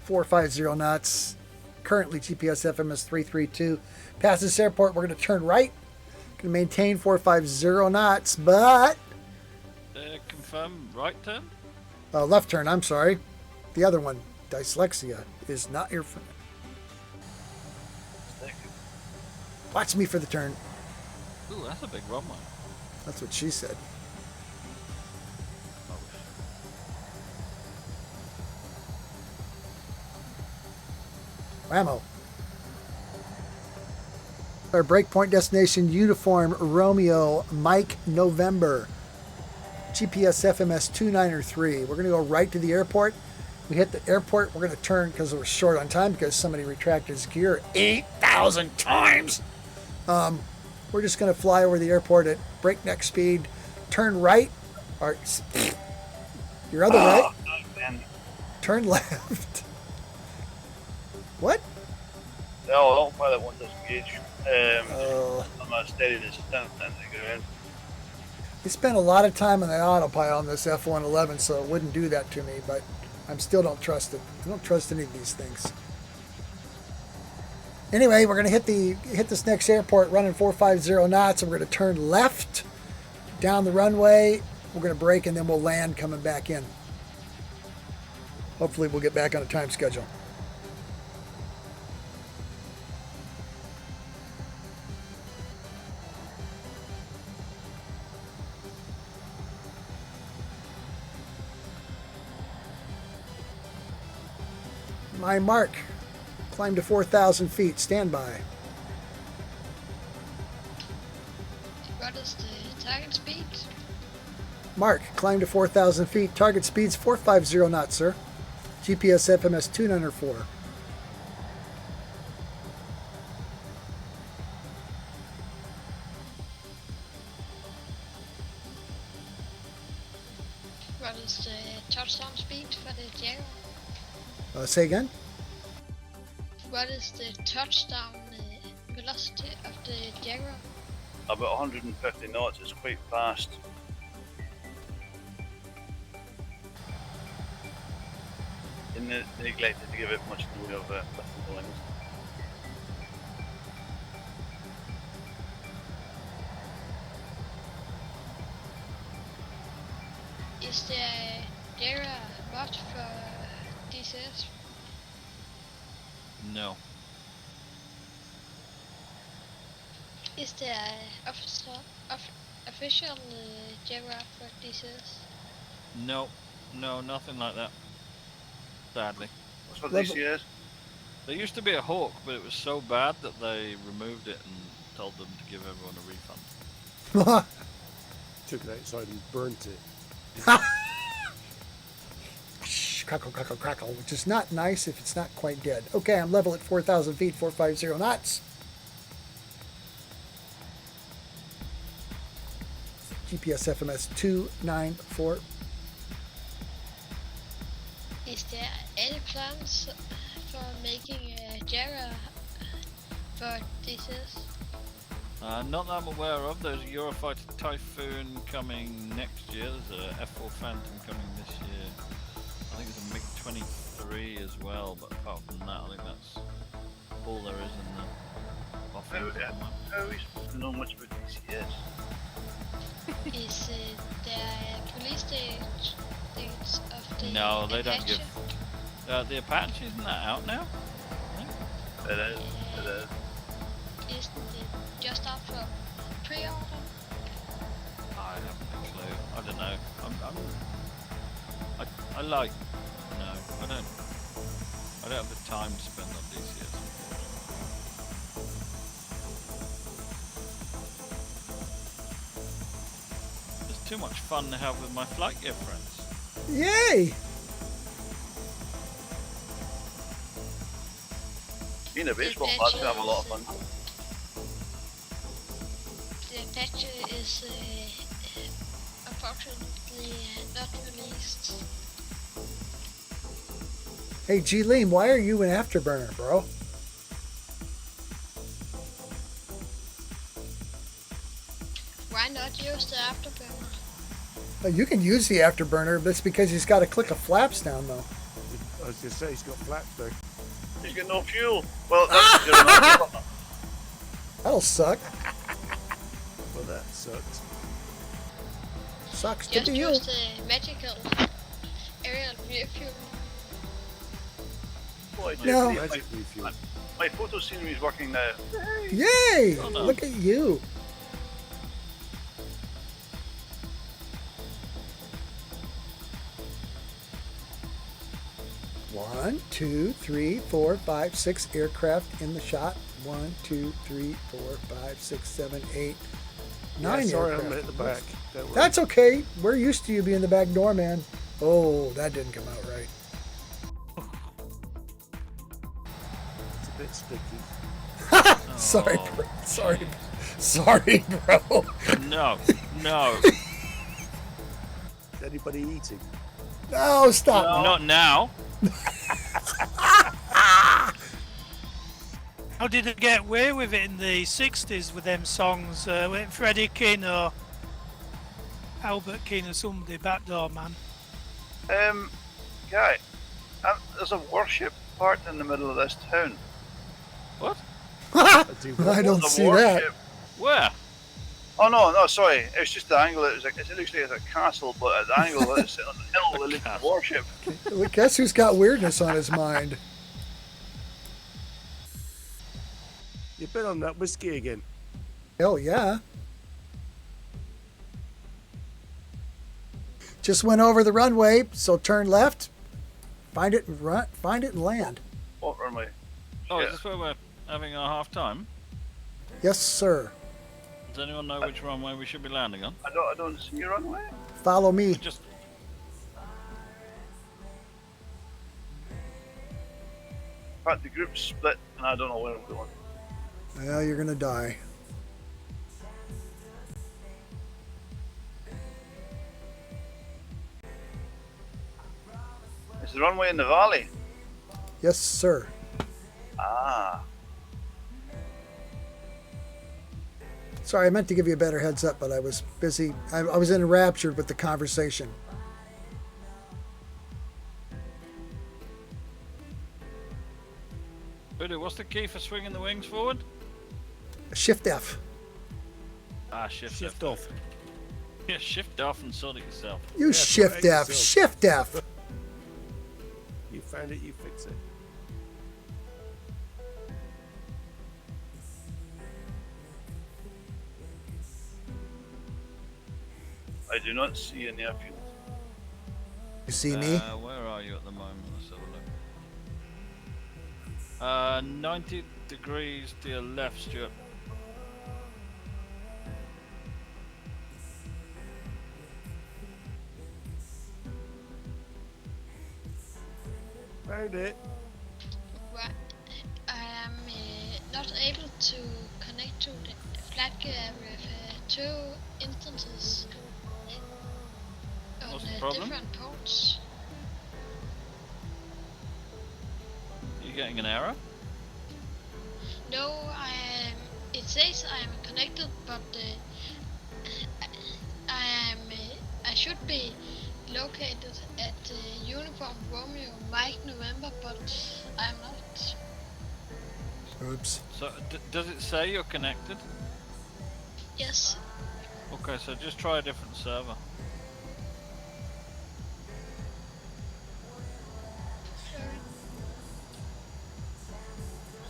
450 knots. Currently GPS FMS 332. Past this airport, we're going to turn right. Going to maintain 450 knots, but Confirm right turn? left turn. I'm sorry. The other one, dyslexia, is not your friend. Watch me for the turn. Ooh, that's a big runway. That's what she said. Whammo. Our breakpoint destination uniform Romeo Mike November. GPS FMS 293. We're going to go right to the airport. We hit the airport. We're going to turn because we're short on time because somebody retracted his gear 8,000 times. We're just going to fly over the airport at breakneck speed. Turn right. Or your other right. Man. Turn left. What? No, autopilot won't disengage. I'm a steady descent and the ground. We spent a lot of time on the autopilot on this F-111, so it wouldn't do that to me, but I still don't trust it. I don't trust any of these things. Anyway, we're going to hit this next airport running 450 knots, and we're going to turn left down the runway. We're going to brake, and then we'll land coming back in. Hopefully we'll get back on a time schedule. My mark. Climb to 4,000 feet. Stand by. What is the target speed? Mark. Climb to 4,000 feet. Target speed's 450 knots, sir. GPS FMS 294. What is the touchdown speed for the Jaguar? Say again? What is the touchdown velocity of the Jaguar? About 150 knots. It's quite fast. And they neglected to give it much more of a lifting wings. Is the Jaguar mod for DCS? No. Is there official Jaguar for DCS? No. No, nothing like that. Sadly. What's for Level- DCS? There used to be a Hawk, but it was so bad that they removed it and told them to give everyone a refund. Took it outside and burnt it. Crackle, crackle, crackle, which is not nice if it's not quite dead. Okay, I'm level at 4,000 feet, 450 knots. GPS FMS 294. Is there any plans for making a Jaguar for DCS? Not that I'm aware of. There's a Eurofighter Typhoon coming next year. There's a F4 Phantom coming this year. I think there's a MiG-23 as well, but apart from that, I think that's all there is in the offerings at the moment. How are we supposed to know much about DCS? Is the police dates of the No, they don't Apache? give. The Apache, isn't that out now? It is. It is. Is it just out for pre-order? I haven't a clue. I don't know. I like. No, I don't. I don't have the time to spend on DCS. Unfortunately. There's too much fun to have with my flight gear friends. Yay! Being a baseball club can have a lot of fun. The Apache is unfortunately not released. Hey, G. Lean, why are you an afterburner, bro? Why not use the afterburner? You can use the afterburner, but it's because he's got to click a flaps down, though. I was going to say, he's got flaps there. He's got no fuel. Well, that's good enough. That'll suck. Well, that sucks. Sucks to Just be you. use the magical aerial refuel. Boy, No. Magic refuel. My photo scenery is working now. Yay! Well done. Look at you. One, two, three, 4, 5, 6 aircraft in the shot. 1, 2, 3, 4, 5, 6, 7, 8, 9 Yeah, sorry, aircraft. I'm at the back. Don't worry. That's okay. We're used to you being the back door, man. Oh, that didn't come out right. It's a bit sticky. Sorry, Oh, bro. Sorry, bro. No, no, Is anybody eating? No, stop. not now. How did they get away with it in the 60s with them songs? With Freddie King or Albert King or somebody, Backdoor Man? Guy, there's a worship part in the middle of this town. What? I do. I don't There's a see that. warship Where? Oh no, sorry. It's just the angle. It looks like it's a castle, but at the angle it's on the hill, it looks like a warship. Well, guess who's got weirdness on his mind? You've been on that whiskey again. Hell yeah. Just went over the runway, so turn left, find it and land. What runway? Oh, Shit. is this where we're having our half time? Yes, sir. Does anyone know which runway we should be landing on? I don't see your runway. Follow me. Just In fact, the group's split, and I don't know where I'm going. Well, you're gonna die. Is the runway in the valley? Yes, sir. Ah. Sorry, I meant to give you a better heads up, but I was busy. I was enraptured with the conversation. Udo, what's the key for swinging the wings forward? Shift F. Ah, shift Shift F. off. Yeah, shift off and sort it yourself. You Yeah, shift correct F. yourself. Shift F. You found it, you fix it. I do not see any airfield. You see me? Where are you at the moment? Let's have a look. 90 degrees to your left, Stuart. Found it. Right. I am not able to connect to the flight gear with two instances on What's the problem? different ports. You getting an error? No, I am. It says I am connected, but I should be located at Uniform Romeo Mike November, but I'm not. Oops. So, does it say you're connected? Yes. Okay, so just try a different server.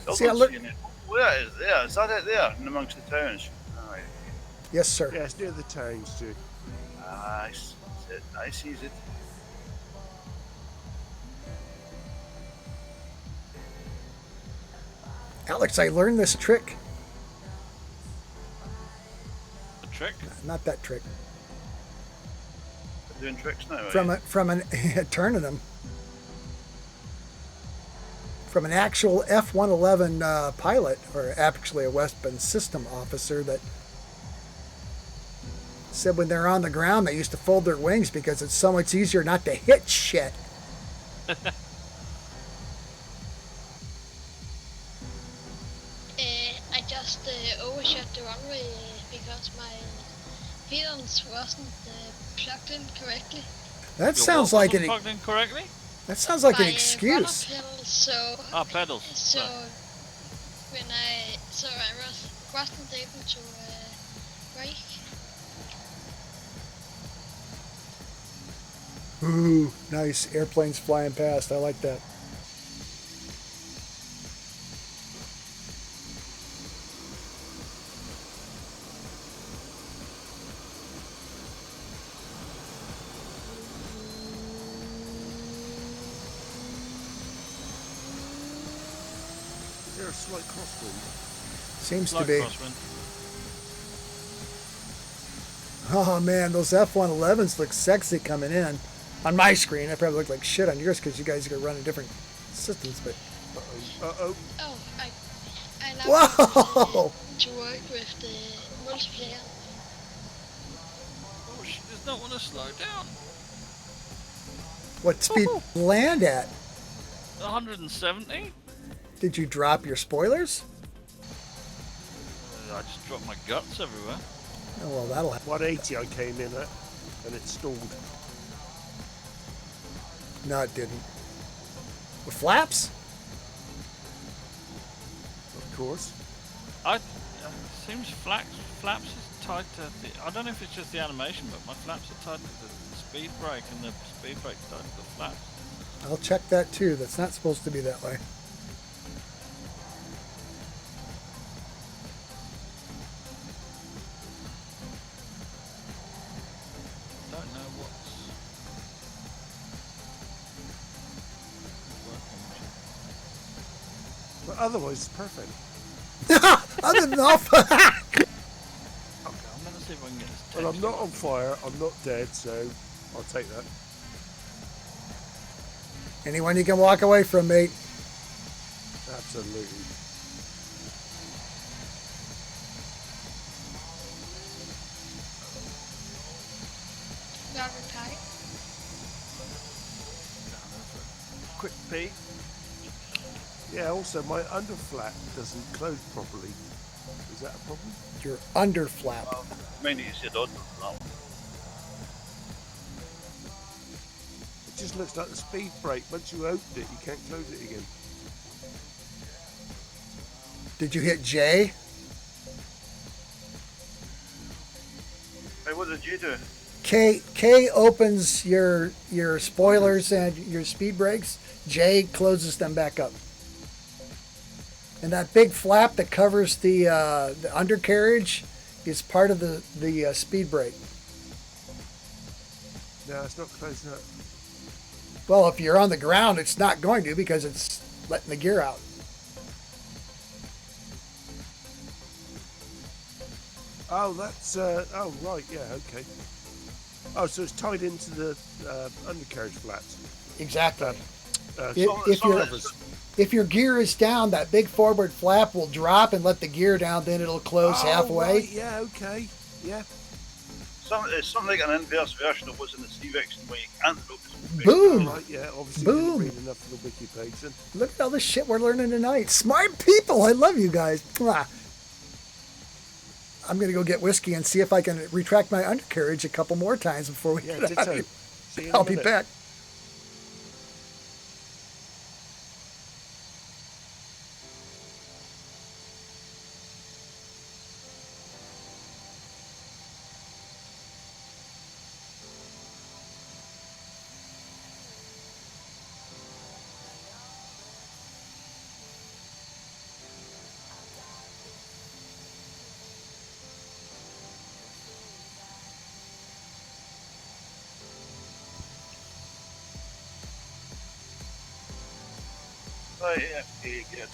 Still See, I don't look- see any. Where is there? Is that it there in amongst the towns? Alright. Yes, sir. Yeah, it's near the towns, Stu. I see it. I sees it. Alex, I learned this trick. The trick? Not that trick. They're doing tricks now. From an turning them. From an actual F-111 pilot, or actually a weapon system officer, that said when they're on the ground they used to fold their wings because it's so much easier not to hit shit. I just overshot the runway because my pedals wasn't plugged in correctly. That Your sounds what like wasn't an plugged in correctly? that sounds like an My excuse. rudder pedals, so Ah, pedals. so Right. when I wasn't able to brake. Ooh, nice. Airplanes flying past. I like that. Is there a slight crosswind? Seems to Slight be. crosswind. Oh man, those F-111s look sexy coming in. On my screen, I probably look like shit on yours because you guys are running different systems. But Uh-oh. Oh, I love whoa! to work with the multiplayer. Oh, she does not want to slow down. What speed land at? 170? Did you drop your spoilers? I just dropped my guts everywhere. Oh well, that'll happen. 180 I came in at, and it stalled. No, it didn't. With flaps? Of course. Seems flaps is tied to the... I don't know if it's just the animation, but my flaps are tied to the speed brake, and the speed brake's tied to the flaps. I'll check that too. That's not supposed to be that way. Don't know what's working. But otherwise, it's perfect. Other than off. Okay, I'm gonna see if I can get this. And I'm not on fire. I'm not dead, so I'll take that. Anyone you can walk away from, mate. Absolutely. Got it tight. Quick peek. Yeah. Also, my underflap doesn't close properly. Is that a problem? Your under flap. Mine needs to done for that one. It just looks like the speed brake. Once you open it, you can't close it again. Did you hit J? Hey, what did you do? K opens your spoilers and your speed brakes. J closes them back up. And that big flap that covers the undercarriage is part of the speed brake. No, it's not closing up. Well, if you're on the ground, it's not going to because it's letting the gear out. Oh, that's oh right, yeah, okay. Oh, so it's tied into the undercarriage flaps. Exactly. Covers. If your gear is down, that big forward flap will drop and let the gear down. Then it'll close halfway. Right, yeah, okay, yeah. It's something like an inverse version of what's in the C-Vex, where you can't focus. Boom! Right, yeah, obviously Boom. didn't read enough of the wiki page then. Look at all the shit we're learning tonight. Smart people. I love you guys. Mwah. I'm gonna go get whiskey and see if I can retract my undercarriage a couple more times before we Yeah, get out of ditto. here. See you in a I'll be minute. back. Right, yeah, good.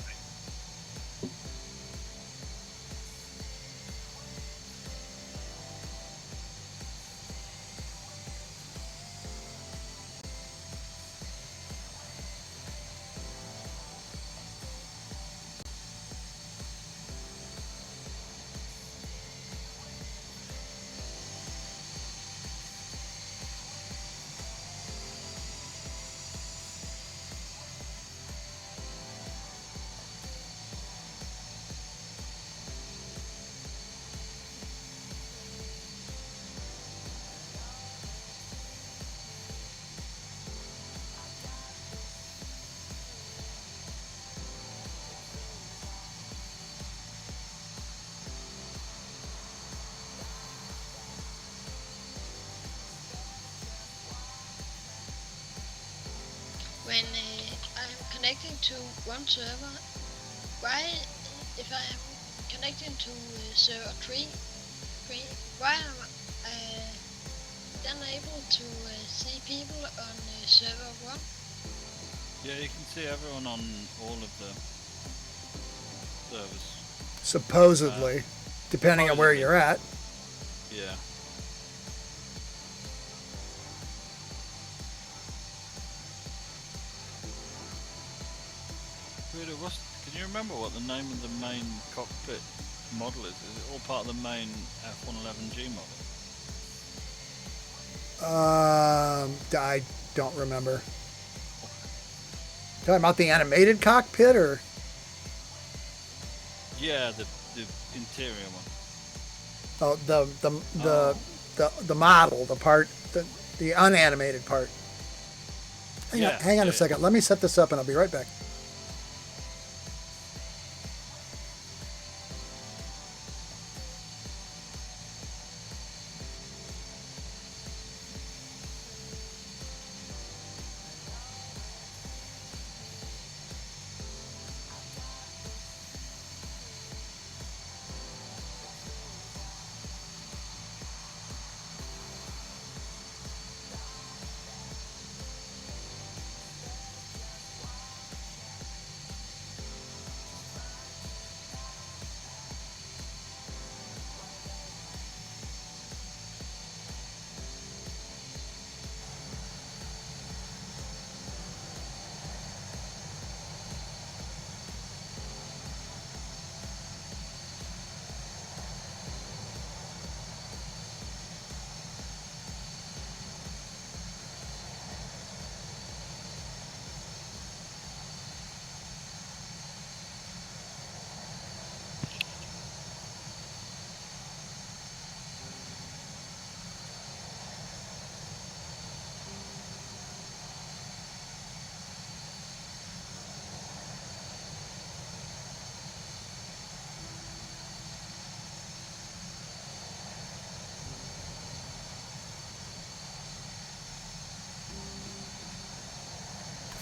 When I'm connecting to one server, why, if I am connecting to server 3, why am I then able to see people on server 1? Yeah, you can see everyone on all of the servers. Supposedly, depending on where you're at. Yeah. Can you remember what the name of the main cockpit model is? Is it all part of the main F111G model? I don't remember. Talking about the animated cockpit, or Yeah, the interior one. oh, the model, the part, the unanimated part. Hang on a second. Let me set this up, and I'll be right back.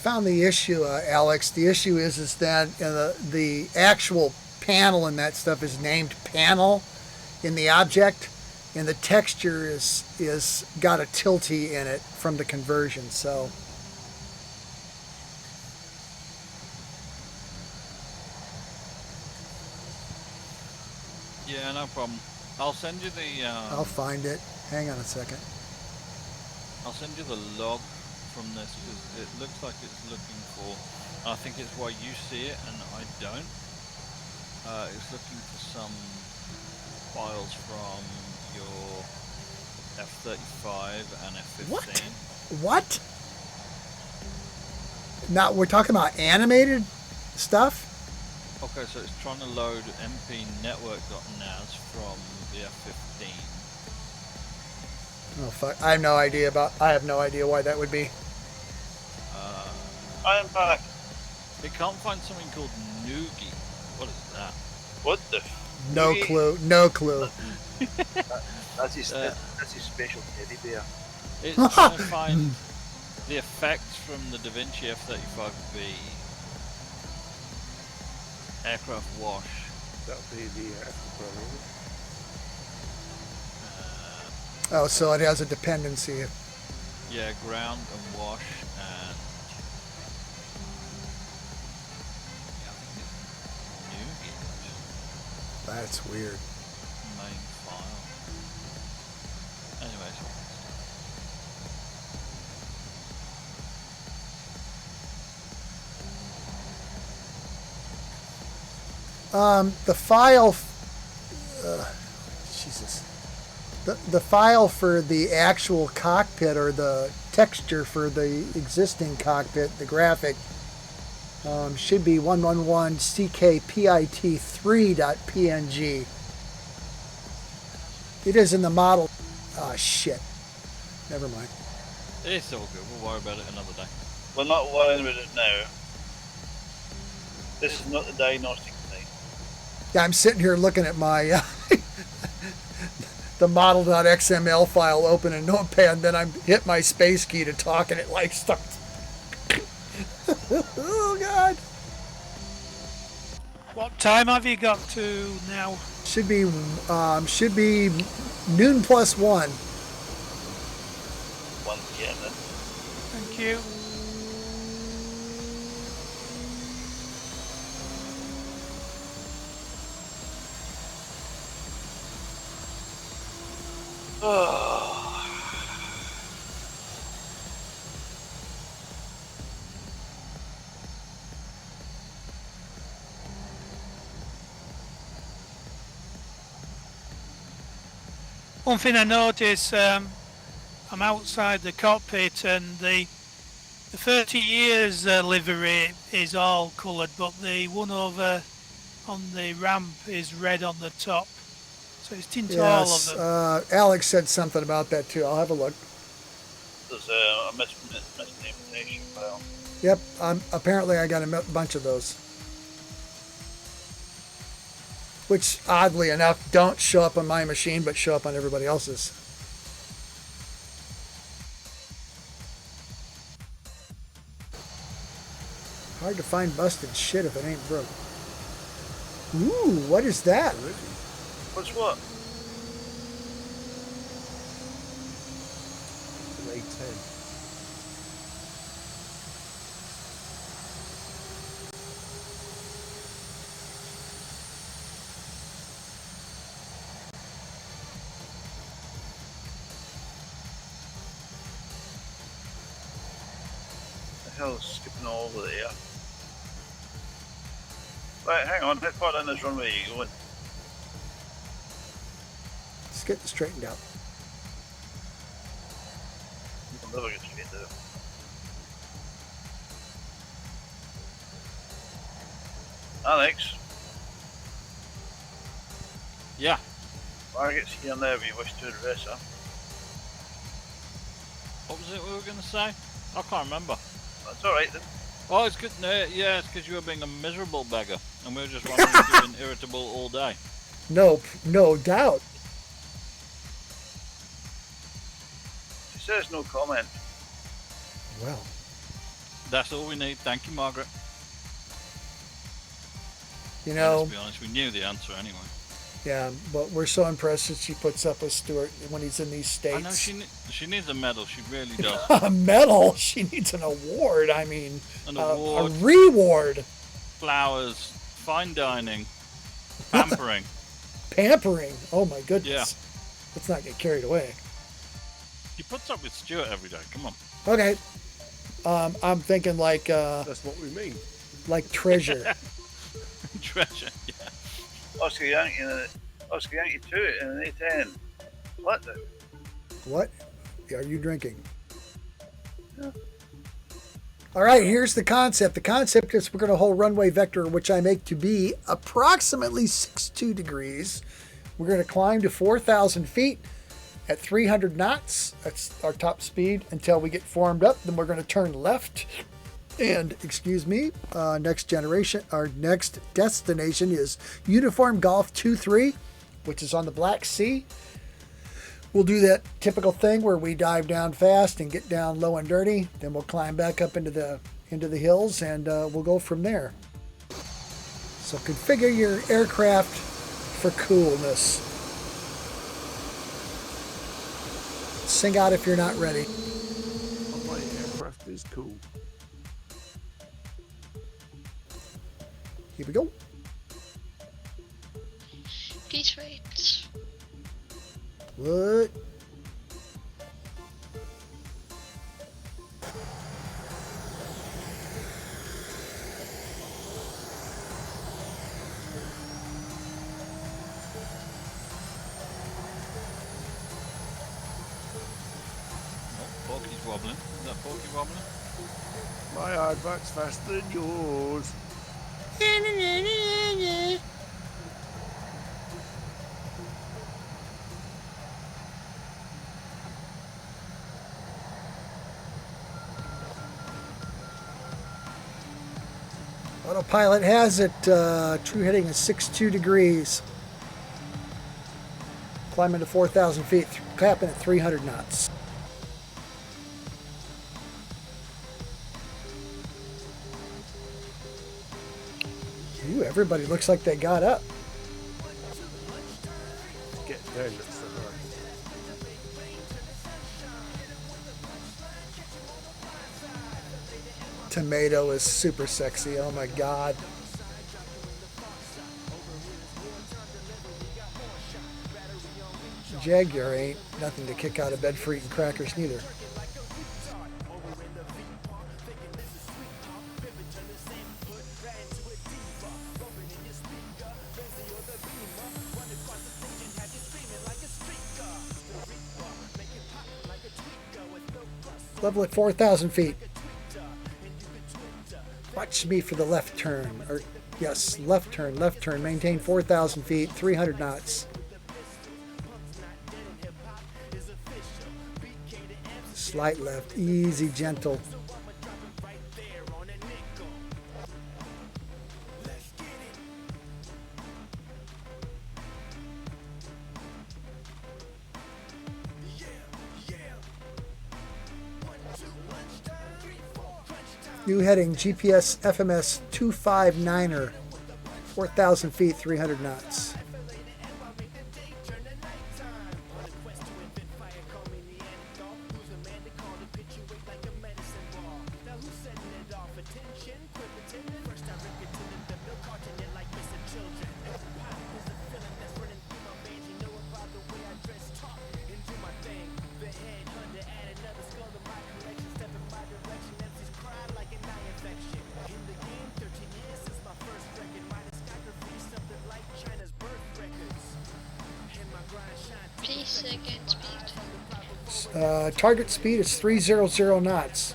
found the issue, Alex. The issue is that the actual panel and that stuff is named panel in the object, and the texture is got a tilty in it from the conversion. So Yeah, no problem. I'll send you the. I'll find it. Hang on a second. I'll send you the log from this because it looks like it's looking for. I think it's why you see it and I don't. It's looking for some files from your F-35 and F-15. What? Now we're talking about animated stuff. Okay, so it's trying to load mpnetwork.nas from the F-15. Oh fuck! I have no idea why that would be. I am back. It can't find something called Noogie. What is that? What the? No clue. No clue. That's his special teddy bear. It's trying to find the effects from the Da Vinci F-35B aircraft wash. That'll be the afterburner. Oh, so it has a dependency. Yeah, ground and wash and yeah, I think it's Noogie. That's weird. Main file. Anyways. The file. Jesus. The file for the actual cockpit or the texture for the existing cockpit, the graphic, should be 111ckpit3.png. It is in the model. Ah, shit. Never mind. It's all good. We'll worry about it another day. We're not worrying about it now. This is not the diagnostic thing. Yeah, I'm sitting here looking at my the model.xml file open in Notepad, and then I hit my space key to talk, and it like starts. Oh God! What time have you got to now? Should be noon plus 1. 1 p.m. then. Thank you. One thing I notice, I'm outside the cockpit and the 30 years livery is all coloured, but the one over on the ramp is red on the top. So it's tinted all of them. Alex said something about that too. I'll have a look. There's a misnaming file. Yep, apparently I got a bunch of those. Which, oddly enough, don't show up on my machine, but show up on everybody else's. Hard to find busted shit if it ain't broke. Ooh, what is that? What's what? An A10. The hell's skipping all over there? Right, hang on. How far down this runway are you going? Let's get this straightened out. I'll never get straight there. Alex, Yeah. targets here and there if you wish to address her. What was it we were going to say? I can't remember. That's alright then. Oh, it's good. No, yeah, it's because you were being a miserable beggar, and we were just wondering if you've been irritable all day. Nope, no doubt. She says no comment. Well, That's all we need. Thank you, Margaret. You And know, let's be honest, we knew the answer anyway. yeah, but we're so impressed that she puts up with Stuart when he's in these states. I know she needs a medal. She really does. A medal? She needs an award. I mean, An a award. reward. Flowers, fine dining, pampering. Pampering. Oh my goodness. Yeah. Let's not get carried away. She puts up with Stuart every day. Come on. Okay. I'm thinking like That's what we mean. like treasure. Treasure. Yeah. Oscar Yankee 2 in an A10. What the? What are you drinking? All right, here's the concept. The concept is we're going to hold runway vector, which I make to be approximately 62 degrees. We're going to climb to 4,000 feet at 300 knots. That's our top speed until we get formed up. Then we're going to turn left. And, excuse me, next generation, our next destination is Uniform Golf 2-3, which is on the Black Sea. We'll do that typical thing where we dive down fast and get down low and dirty. Then we'll climb back up into the hills, and we'll go from there. So configure your aircraft for coolness. Sing out if you're not ready. My aircraft is cool. Here we go. Please wait. What? Oh, Porky's wobbling. Is that Porky wobbling? My hardback's faster than yours. Autopilot has it. True heading is 62 degrees. Climbing to 4,000 feet. Clapping at 300 knots. Ooh, everybody looks like they got up. Get down, that's the word. Tomato is super sexy. Oh my God. Jaguar ain't nothing to kick out of bed for eating crackers neither. Level at 4,000 feet. Watch me for the left turn. Or yes, left turn, left turn. Maintain 4,000 feet, 300 knots. Slight left, easy, gentle. New heading GPS FMS 259er, 4,000 feet, 300 knots. Please again speed. Target speed is 300 knots.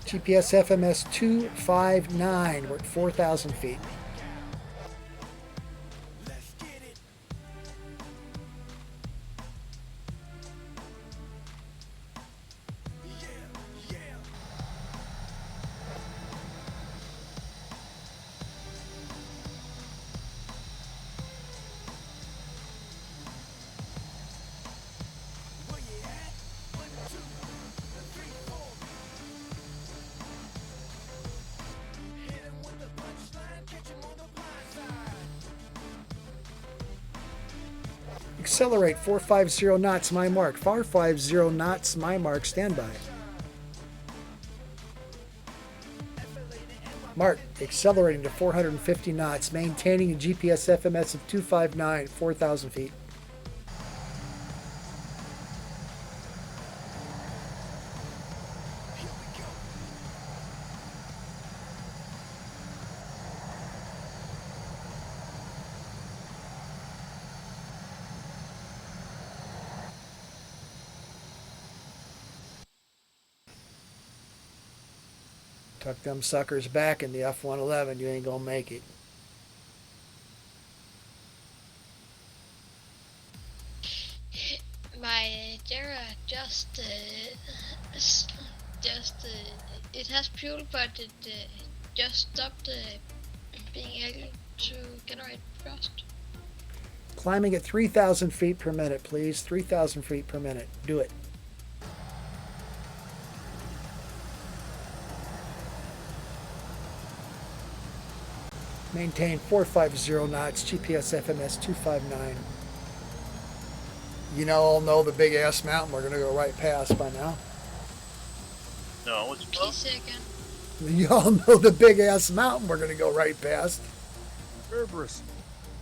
GPS FMS 259. We're at 4,000 feet. Accelerate 450 knots, my mark. 450 knots, my mark. Standby. Mark, accelerating to 450 knots, maintaining a GPS FMS of 259, 4,000 feet. Tuck them suckers back in the F-111. You ain't gonna make it. My Jera it has fuel, but it just stopped being able to generate thrust. Climbing at 3,000 feet per minute, please. 3,000 feet per minute. Do it. Maintain 450 knots, GPS FMS 259. You all know the big ass mountain we're going to go right past by now. No, what's it Please called? say again. You all know the big ass mountain we're going to go right past. Cerberus.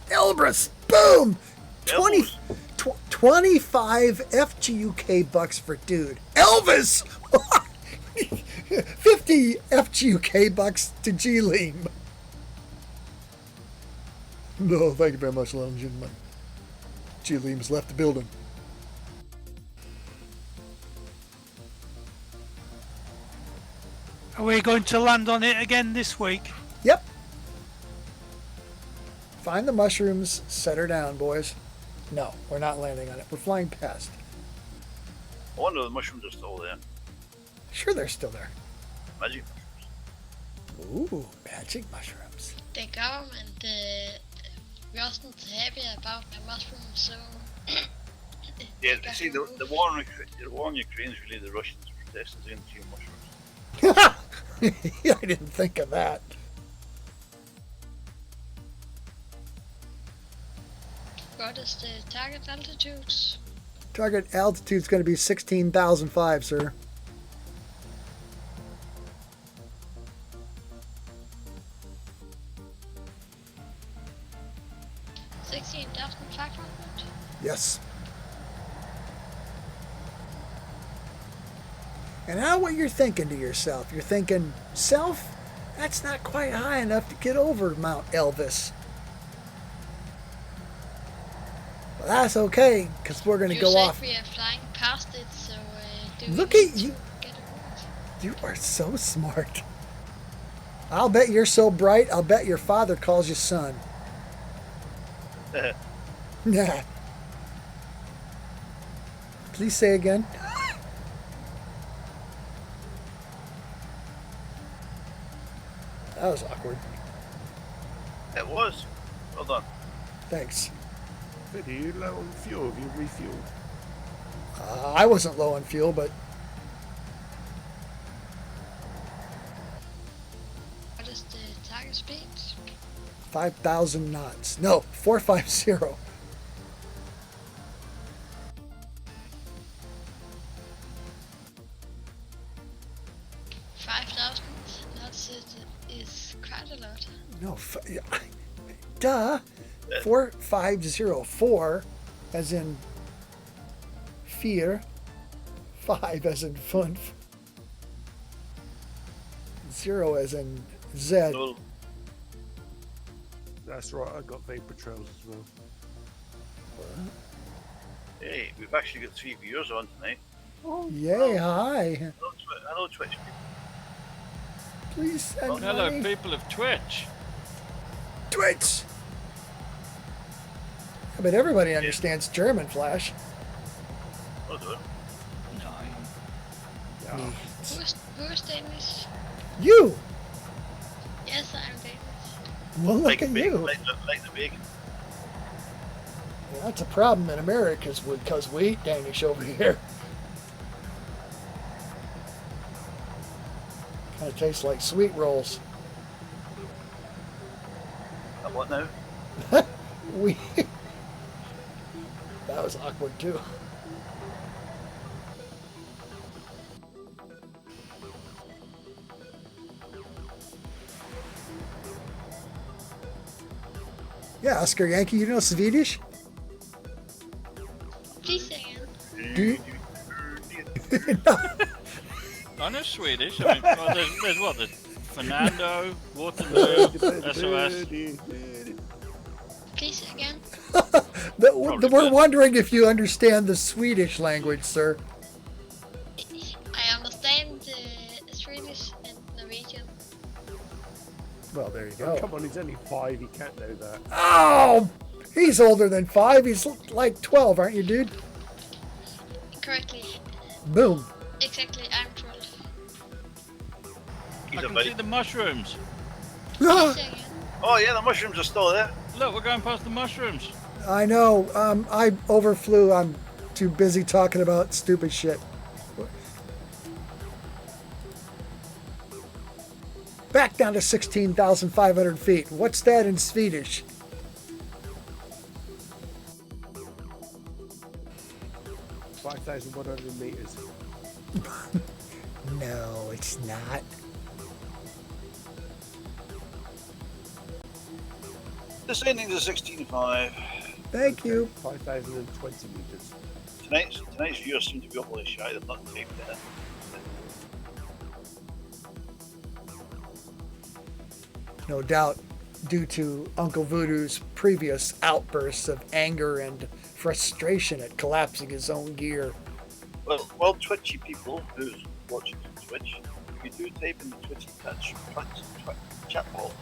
Elbrus! Boom! 20, Elbrus. 25 FGUK bucks for dude. Elvis! 50 FGUK bucks to G-Leam. No, thank you very much, ladies and gentlemen. G-Leam's left the building. Are we going to land on it again this week? Yep. Find the mushrooms, set her down, boys. No, we're not landing on it. We're flying past. I wonder if the mushrooms are still there. Sure, they're still there. Magic mushrooms. Ooh, magic mushrooms. The government wasn't happy about the mushrooms, so Yeah, got see, the removed. war in Ukraine is really the Russians protesting against you mushrooms. Yeah, I didn't think of that. What is the target altitudes? Target altitude's going to be 16,005, sir. 16,500? Yes. And now what you're thinking to yourself, you're thinking, self, that's not quite high enough to get over Mount Elvis. Well, that's okay, because we're going to You go said off. we are flying past it, so do we Look need at to you. get it? You are so smart. I'll bet you're so bright, I'll bet your father calls you son. Nah. Please say again. That was awkward. It was. Well done. Thanks. But are you low on fuel? Have you refueled? I wasn't low on fuel, but What is the target speed? 5,000 knots. No, 450. 5,000? That's it. Is quite a lot. No, duh. 4504, as in fear. 5 as in fun. 0 as in Z. No, That's right, I got vapor trails as well. hey, we've actually got 3 viewers on tonight. Yay, hi. Hello, Twitch people. Please send Hello, money. people of Twitch. Twitch! I bet everybody understands German, Flash. Well done. Who's Danish? You! Yes, I'm Danish. Well, look Like at the bacon, you. like the bacon. Yeah, that's a problem in America because we eat Danish over here. Kind of tastes like sweet rolls. And what now? We That was awkward too. Yeah, Oscar Yankee, you know Swedish? Please again. Do you? I know Swedish. I mean, well, there's what? There's Fernando, Waterloo, SOS. Please again. We're wondering if you understand the Swedish language, sir. I understand Swedish and Norwegian. Well, there you Oh, go. come on, he's only 5. He can't know that. Oh, he's older than 5. He's like 12, aren't you, dude? Correctly. Boom. Exactly, I'm 12. I can see the mushrooms. Please again. Oh yeah, the mushrooms are still there. Look, we're going past the mushrooms. I know. I overflew. I'm too busy talking about stupid shit. Back down to 16,500 feet. What's that in Swedish? $5,100 meters. No, it's not. Descending to 16.5. Thank you. 5,020 meters. Tonight's viewers seem to be awfully shy. They've not taped it in. No doubt due to Uncle Voodoo's previous outbursts of anger and frustration at collapsing his own gear. Well, Twitchy people who's watching on Twitch, if you do type in the Twitchy chat box,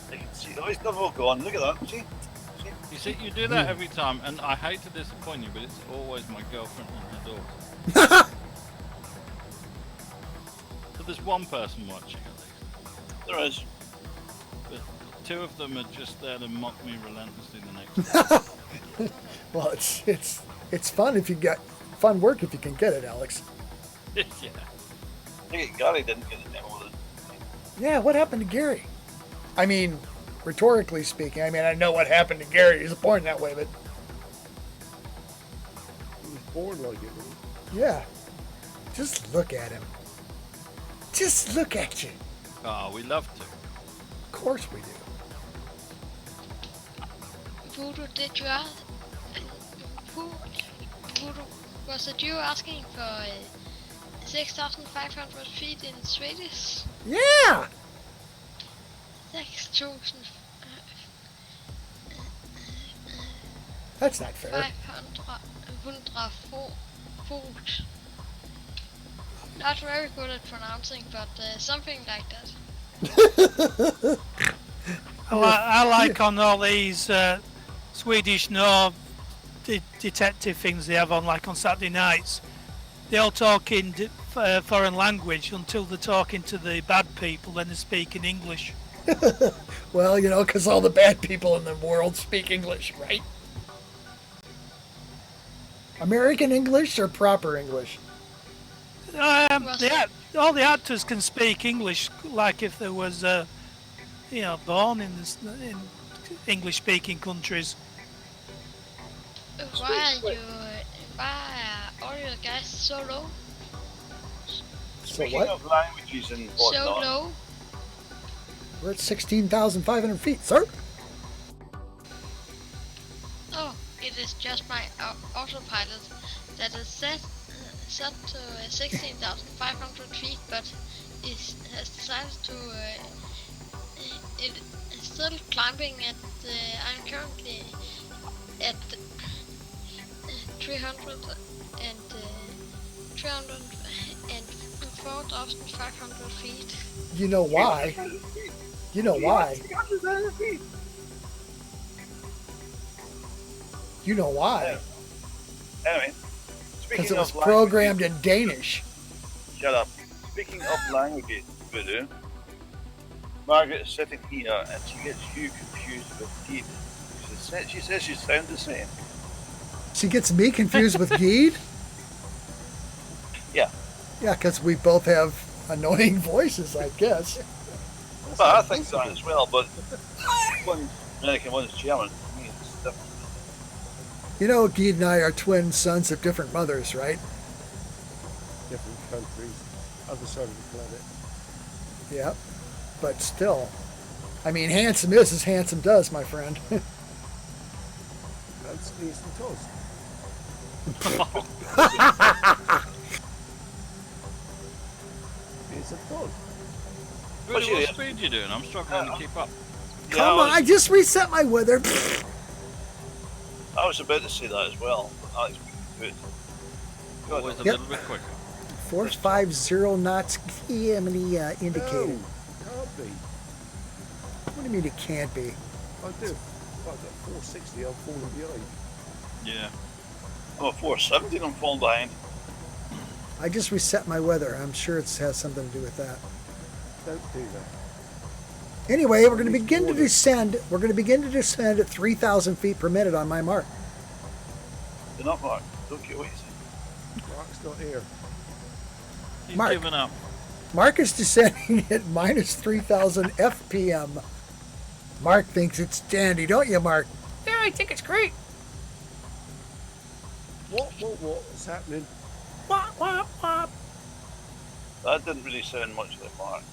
they can see. Oh, they've all gone. Look at that. See? You see, you do that every time, and I hate to disappoint you, but it's always my girlfriend and her daughter. So there's one person watching at least. There is. But 2 of them are just there to mock me relentlessly the next day. Well, it's fun if you get fun work if you can get it, Alex. Yeah. I think Gary didn't get the demo with it. Yeah, what happened to Gary? I mean, rhetorically speaking, I mean, I know what happened to Gary. He was born that way, but He was born like it, wasn't yeah. Just look at him. Just look at you. Oh, we love to. Of course we do. Voodoo, did you ask? Voodoo, was it you asking for 6,500 feet in Swedish? Yeah! 6,500 That's not fair. foot. Not very good at pronouncing, but something like that. I like on all these Swedish detective things they have on, like on Saturday nights. They all talk in foreign language until they're talking to the bad people, then they speak in English. Well, you know, because all the bad people in the world speak English, right? American English or proper English? All the actors can speak English, like if there was, born in English-speaking countries. Why are you guys so low? So Speaking what? of languages and So whatnot, low? We're at 16,500 feet, sir. Oh, it is just my autopilot that is set to 16,500 feet, but it has decided to. It is still climbing at. I'm currently at 304,500 feet. You know why? You know why? You know why? Anyway, Because speaking it was of programmed in Danish. Shut up. Speaking of languages, Voodoo, Margaret is sitting here and she gets you confused with Geed. She says you sound the same. She gets me confused with Geed? Yeah. Yeah, because we both have annoying voices, I guess. Well, I think so as well, but one's American, one's German. I mean, it's different. You know, Geet and I are twin sons of different mothers, right? Different countries, other side of the planet. Yep. But still, I mean, handsome is as handsome does, my friend. That's decent toast. It's a toast. Really, what speed you doing? I'm struggling to keep up. Come on, I just reset my weather. I was about to say that as well. Alex, good. Always a Yep. little bit quicker. 450 knots. Yeah, I'm going to indicate it. No, can't be. What do you mean it can't be? I do. If I got 460, I'm falling behind. Yeah. I'm at 470 and I'm falling behind. I just reset my weather. I'm sure it has something to do with that. Don't do that. Anyway, we're going to begin to descend. We're going to begin to descend at 3,000 feet per minute on my mark. You're not Mark. Don't get away. Mark's not here. He's Mark. giving up. Mark is descending at minus 3,000 FPM. Mark thinks it's dandy, don't you, Mark? Yeah, I think it's great. What's happening? Wah, wah, wah. That didn't really sound much like Mark.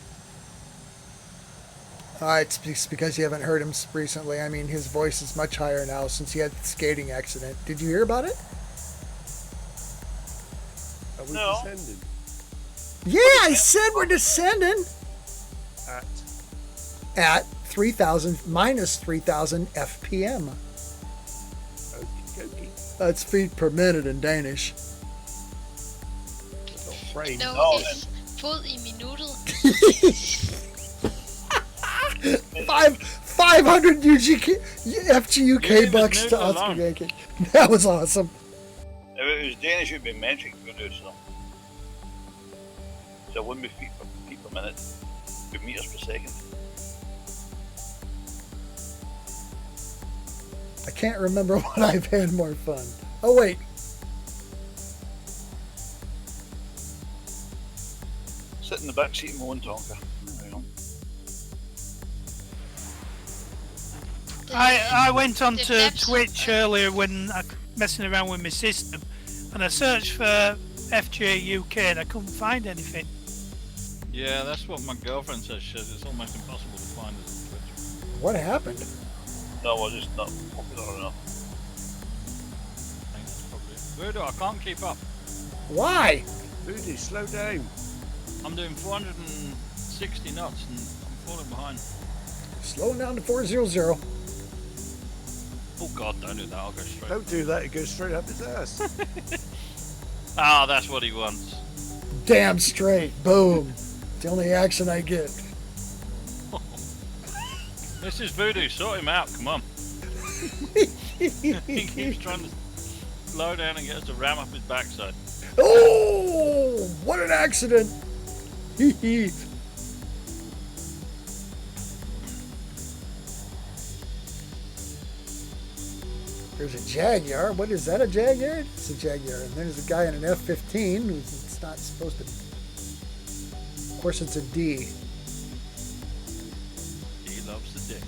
It's because you haven't heard him recently. I mean, his voice is much higher now since he had the skating accident. Did you hear about it? Are we No. descending? Yeah, I said we're descending at 3,000, minus 3,000 FPM. Okie dokie. That's feet per minute in Danish. It's not framed. No, No, it's fod I minutter. 500 FGUK You bucks just to moved Oscar along. Yankee. That was awesome. If it was Danish, it would be metric units, so. So it wouldn't be feet per minute, it would be meters per second. I can't remember what I've had more fun. Oh, wait. Sit in the back seat of my own Tonka. There you go. I went onto the depths- Twitch earlier when I messing around with my system, and I searched for FGUK and I couldn't find anything. Yeah, that's what my girlfriend says. She says it's almost impossible to find us on Twitch. What happened? No, we're just not popular enough. I think that's probably it. Weirdo, I can't keep up. Why? Foodie, slow down. I'm doing 460 knots and I'm falling behind. Slowing down to 400. Oh god, don't do that, I'll go straight. Don't do that, it goes straight up his ass. Ah, that's what he wants. Damn straight. Boom. It's the only action I get. This is Voodoo, sort him out, come on. He keeps trying to slow down and get us to ram up his backside. Oh, what an accident. Hee hee. There's a Jaguar. What is that, a Jaguar? It's a Jaguar. And there's a guy in an F-15 who's it's not supposed to. Of course, it's a D. He loves the dick.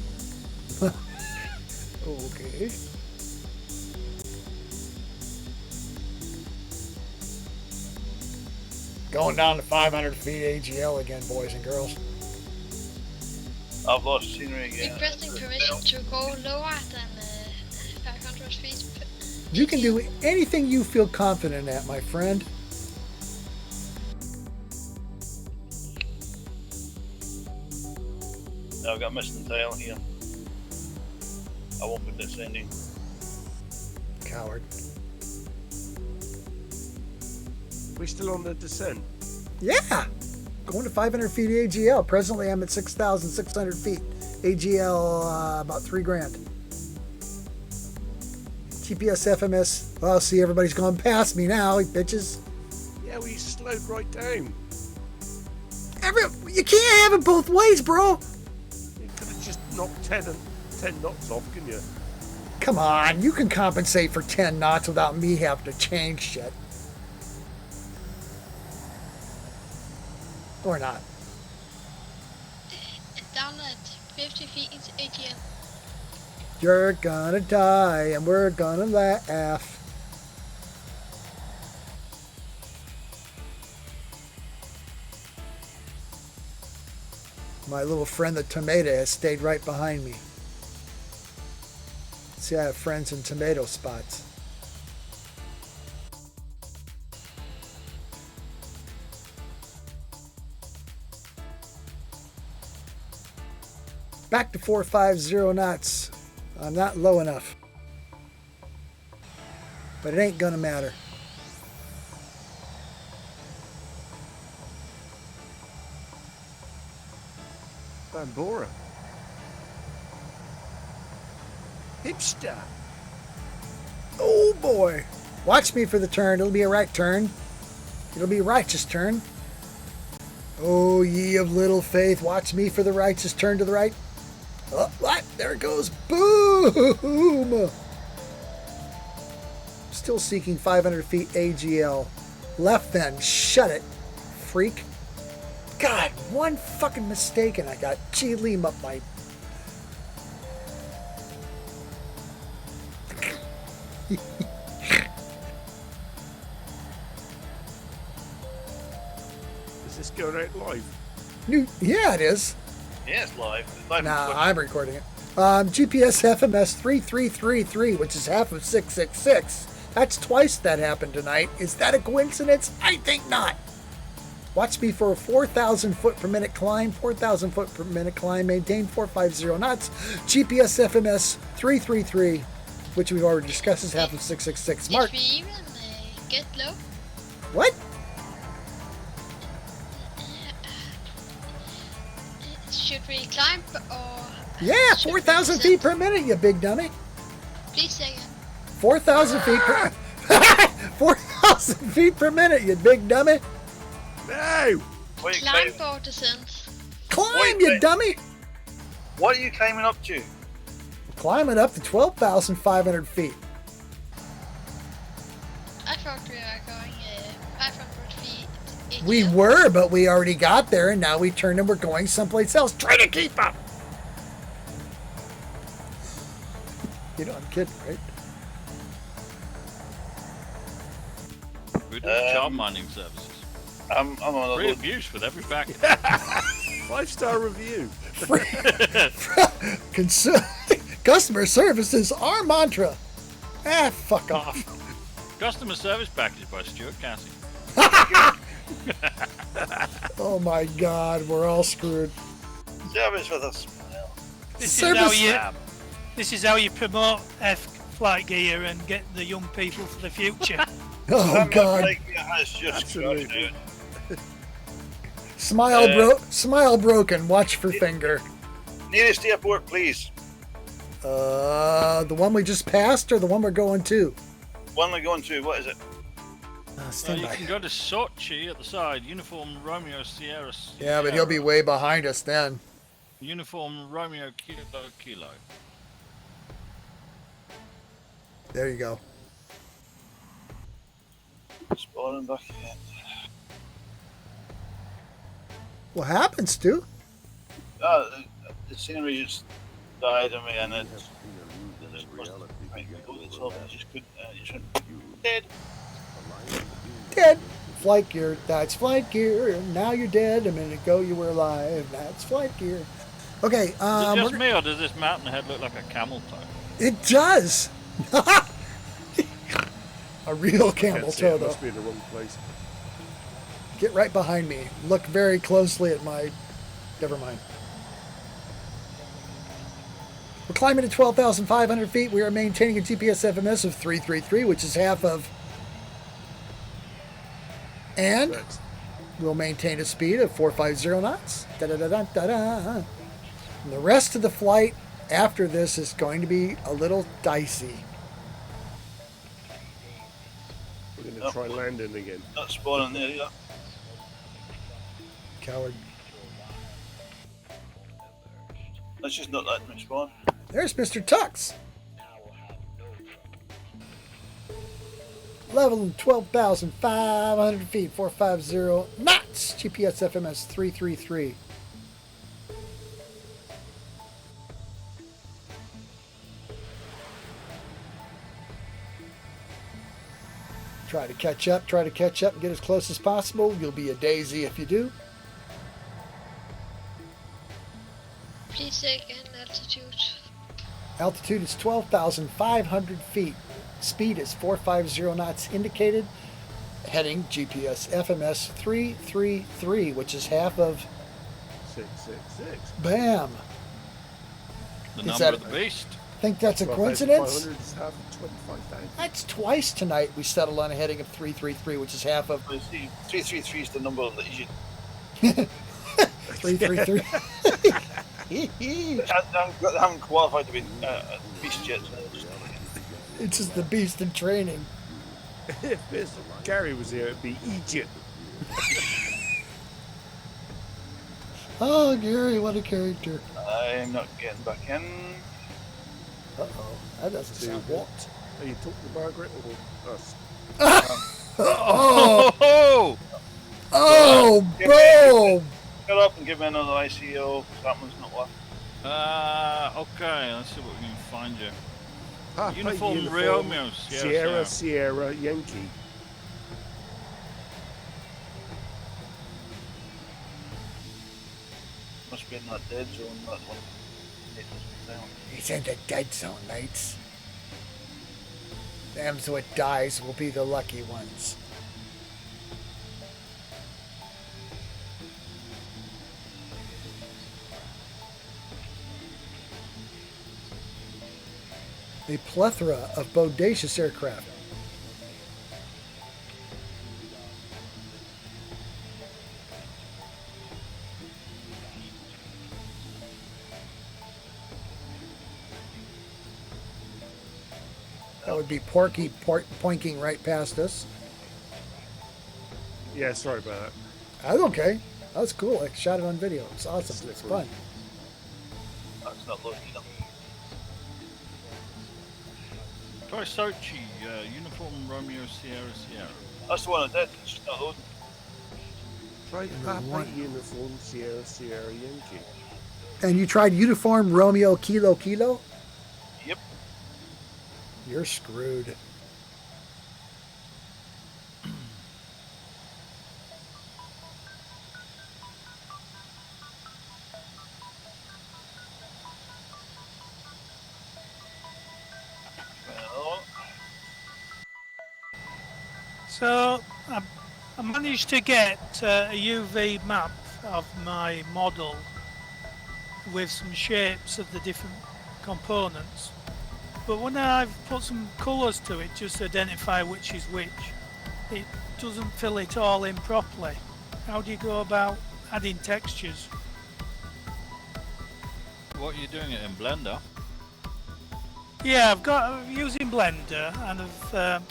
Okay. Going down to 500 feet AGL again, boys and girls. I've lost scenery again. Requesting permission to go lower than 500 feet. You can do anything you feel confident at, my friend. Now I've got missing tail here. I won't be descending. Coward. We still on the descent? Yeah! Going to 500 feet AGL. Presently, I'm at 6,600 feet. AGL, about $3,000. GPS, FMS. Well, see, everybody's gone past me now, bitches. Yeah, we slowed right down. You can't have it both ways, bro. You could have just knocked 10 knots off, couldn't you? Come on, you can compensate for 10 knots without me having to change shit. Or not. Down at 50 feet ATM. You're gonna die and we're gonna laugh. My little friend the tomato has stayed right behind me. See, I have friends in tomato spots. Back to 450 knots. I'm not low enough. But it ain't gonna matter. Bambora. Hipster. Oh boy. Watch me for the turn. It'll be a right turn. It'll be a righteous turn. Oh, ye of little faith. Watch me for the righteous turn to the right. Oh, what? There it goes. Boom. Still seeking 500 feet AGL. Left then. Shut it. Freak. God, one fucking mistake and I got G-Leam up my... Is this going out live? Yeah, it is. Yeah, it's live. It's live. Nah, I'm recording it. GPS FMS 3333, which is half of 666. That's twice that happened tonight. Is that a coincidence? I think not. Watch me for a 4,000 foot per minute climb. 4,000 foot per minute climb. Maintain 450 knots. GPS FMS 333, which we've already discussed, is half of 666. Mark. Did we even get low? What? Should we climb or? Yeah, should we 4,000 descend? feet per minute, you big dummy. Please say again. 4,000 feet per... 4,000 feet per minute, you big dummy. No! What are you Climb climbing, or descend? Climb, Wait, you wait. dummy. what are you climbing up to? Climbing up to 12,500 feet. I thought we were going 500 feet. We were, but we already got there, and now we turned and we're going someplace else. Try to keep up. You know, I'm kidding, right? We're doing job mining services. I'm on a Free load. abuse with every package. 5-star review. Customer service is our mantra. Ah, fuck off. Customer service package by Stuart Cassie. Oh my God, we're all screwed. Service with a smile. This is how you promote flight gear and get the young people for the future. Oh That God. like it has just Absolutely. crashed out. Smile broken. Watch for finger. Nearest airport, please. The one we just passed or the one we're going to? One we're going to. What is it? Stand You by. can go to Sochi at the side. Uniform Romeo Sierra. Yeah, but he'll be way behind us then. Uniform Romeo Kilo. There you go. Spawning back again. What happened, Stu? The scenery just died on me and it just couldn't. Dead. Dead. Flight gear. That's flight gear. Now you're dead. A minute ago you were alive. That's flight gear. Okay. Is it just me, or does this mountain head look like a camel toe? It does. A real camel Can't see it, toe, though. must be in the wrong place. Get right behind me. Look very closely at my... Never mind. We're climbing to 12,500 feet. We are maintaining a GPS FMS of 333, which is half of... And That's- we'll maintain a speed of 450 knots. Da-da-da-da-da-da. And the rest of the flight after this is going to be a little dicey. We're going to try landing again. Not spawning there yet. Coward. Let's just not let me spawn. There's Mr. Tux. Level 12,500 feet, 450 knots. GPS FMS 333. Try to catch up, and get as close as possible. You'll be a daisy if you do. Please say again altitude. Altitude is 12,500 feet. Speed is 450 knots indicated. Heading GPS FMS 333, which is half of 666. BAM. The Is number that- of the beast. Think that's a coincidence? 500 is half of 25,000. That's twice tonight we settled on a heading of 333, which is half of You see, 333 is the number that you 333. haven't qualified to be beast yet. So It's just the beast in training. If Gary was here, it'd be Egypt. Oh, Gary, what a character. I'm not getting back in. Uh-oh, that doesn't To sound what? Are you talking to Margaret or us? Oh, Oh! oh, Give boom! Shut up and give me another ICO, because that one's not worth. Okay, let's see what we can find you. Papa Uniform Romeo, Sierra. Sierra Yankee. Must be in that dead zone, that one. It must be down. He's in the dead zone, mates. Them's what dies will be the lucky ones. A plethora of bodacious aircraft. That would be Porky pointing right past us. Yeah, sorry about that. That's okay. That was cool. I shot it on video. It's awesome. It's fun. That's not loading either. Try Sochi, Uniform Romeo, Sierra. That's the one I did, it's just not loading. Try Papa Uniform Sierra Yankee. And you tried Uniform Romeo Kilo Kilo? Yep. You're screwed. Well, So I managed to get a UV map of my model with some shapes of the different components. But when I've put some colours to it, just to identify which is which, it doesn't fill it all in properly. How do you go about adding textures? What are you doing it in Blender? Yeah, I'm using Blender and I've done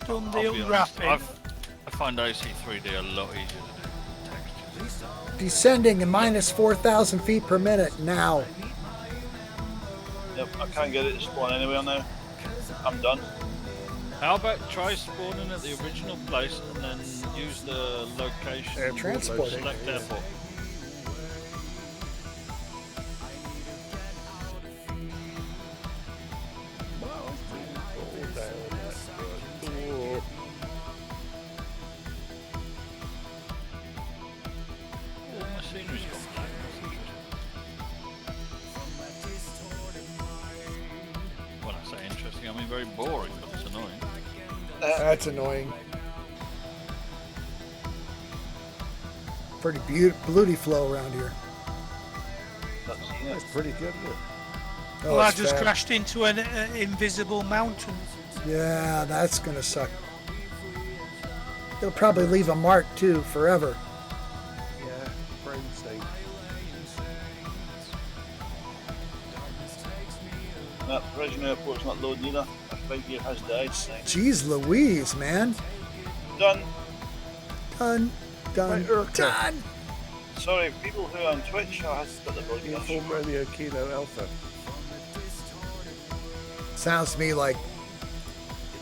I'll the be honest, unwrapping. I find AC3D a lot easier to do textures. Descending at minus 4,000 feet per minute now. yep, I can't get it to spawn anywhere now. I'm done. How about try spawning at the original place and then use the location Airport Transporting. select airport. Oh, my scenery's gone black. That's interesting. When I say interesting, I mean very boring, but it's annoying. That's annoying. Pretty beautiful, bloody flow around here. Not seeing it. That's pretty good, isn't it? Oh, Well, I it's just bad. crashed into an invisible mountain. Yeah, that's gonna suck. It'll probably leave a mark too, forever. Yeah, brain state. That original airport's not loading either. That big gear has died. Thanks. Jeez Louise, man. Done. Done, done, Right, Urka. done. Sorry, people who are on Twitch, I have to put the broadcast. Uniform Romeo Kilo Alpha. Sounds to me like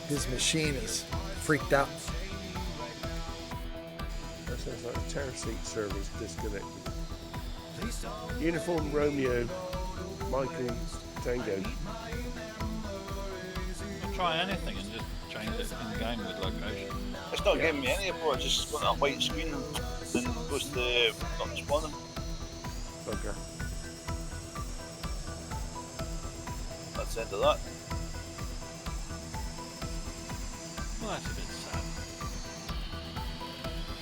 his machine is freaked out. That sounds like a terror seat server's disconnected. Uniform Romeo Michael Tango. I'll try anything and just change it in game with location. It's not giving me any report, it's just got a white screen and then goes to the not responding. Okay. That's the end of that. Well, that's a bit sad.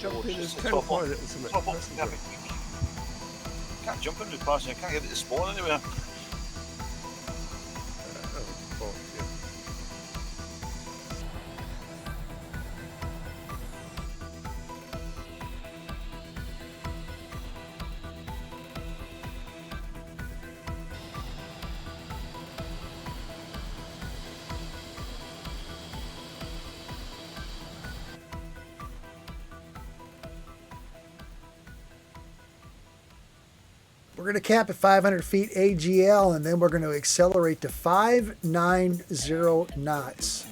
Jump in, there's just 10 top up. pilots or something. Top up, That's can't, can't jump into the passing, I can't get it to spawn anywhere. Oh, yeah. We're going to cap at 500 feet AGL, and then we're going to accelerate to 590 knots.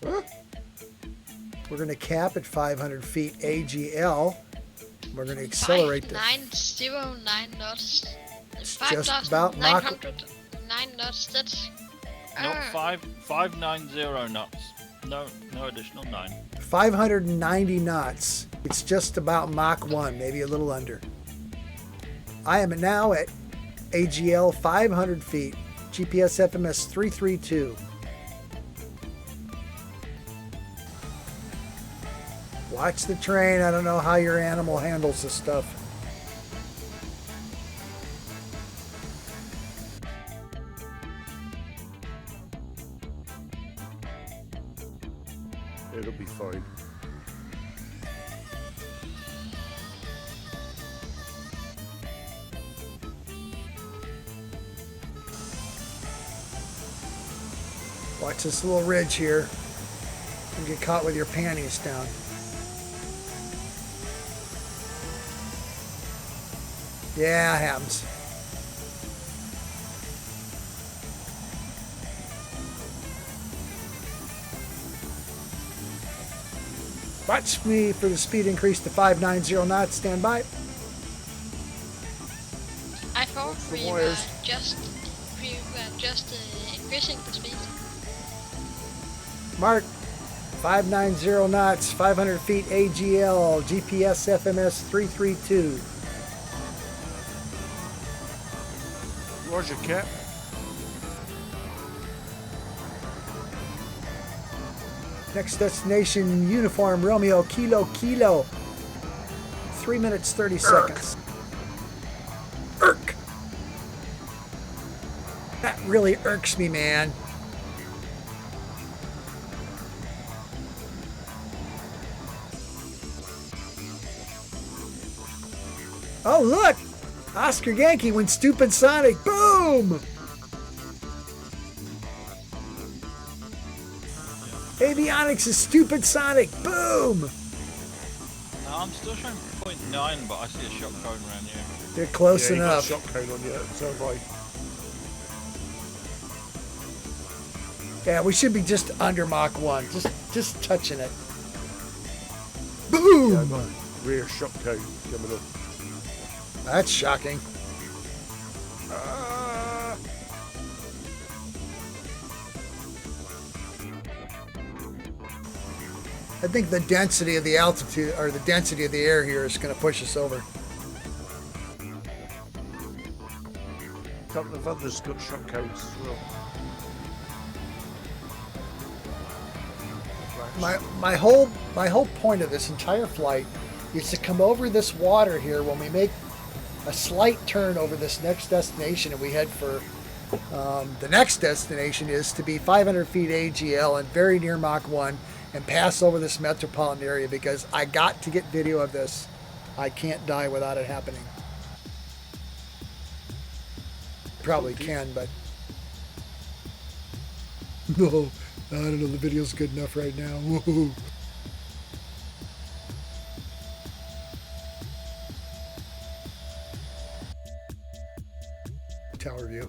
Huh? We're going to cap at 500 feet AGL. We're going to accelerate to 5909 knots. It's just about Mach 5,909 knots. That's Not 590 knots. No additional 9. 590 knots. It's just about Mach 1, maybe a little under. I am now at AGL 500 feet, GPS FMS 332. Watch the train. I don't know how your animal handles this stuff. It'll be fine. Watch this little ridge here. You get caught with your panties down. Yeah, it happens. Watch me for the speed increase to 590 knots. Stand by. I thought we were wires. just increasing the speed. Mark, 590 knots, 500 feet AGL, GPS FMS 332. Roger, Cap. Next destination, Uniform Romeo Kilo Kilo. 3 minutes 30 seconds. Irk. That really irks me, man. Oh, look! Oscar Yankee went Stupid Sonic. Boom! Avionics is Stupid Sonic. Boom! I'm still showing 0.9, but I see a shock cone around here. They're close Yeah, you got enough. shock cone on you, so have I. Yeah, we should be just under Mach 1. Just touching it. Boom! Yeah, I've got rear shock cone coming up. That's shocking. Ah! I think the density of the altitude, or the density of the air here is going to push us over. A couple of others got shock cones as well. My whole point of this entire flight is to come over this water here when we make a slight turn over this next destination, and we head for the next destination is to be 500 feet AGL and very near Mach 1 and pass over this metropolitan area, because I got to get video of this. I can't die without it happening. Probably can, but no, I don't know. The video's good enough right now. Whoa. Tower view.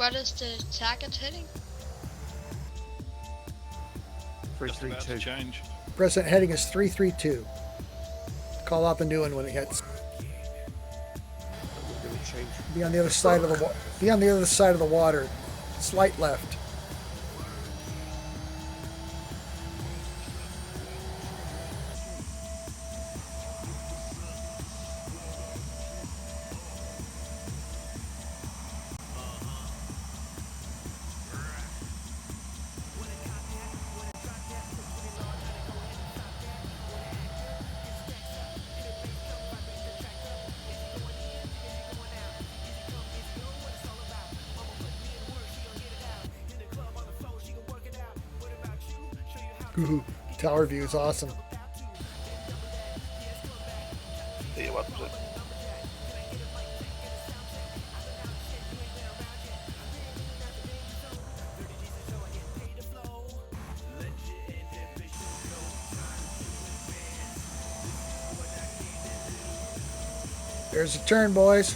What is the target heading? Just about to 332. change. Present heading is 332. Call out the new one when it hits. We're going to change. Be on the other side of the be on the other side of the water. Slight left. Ooh, tower view is awesome. Yeah, what was it? There's a turn, boys.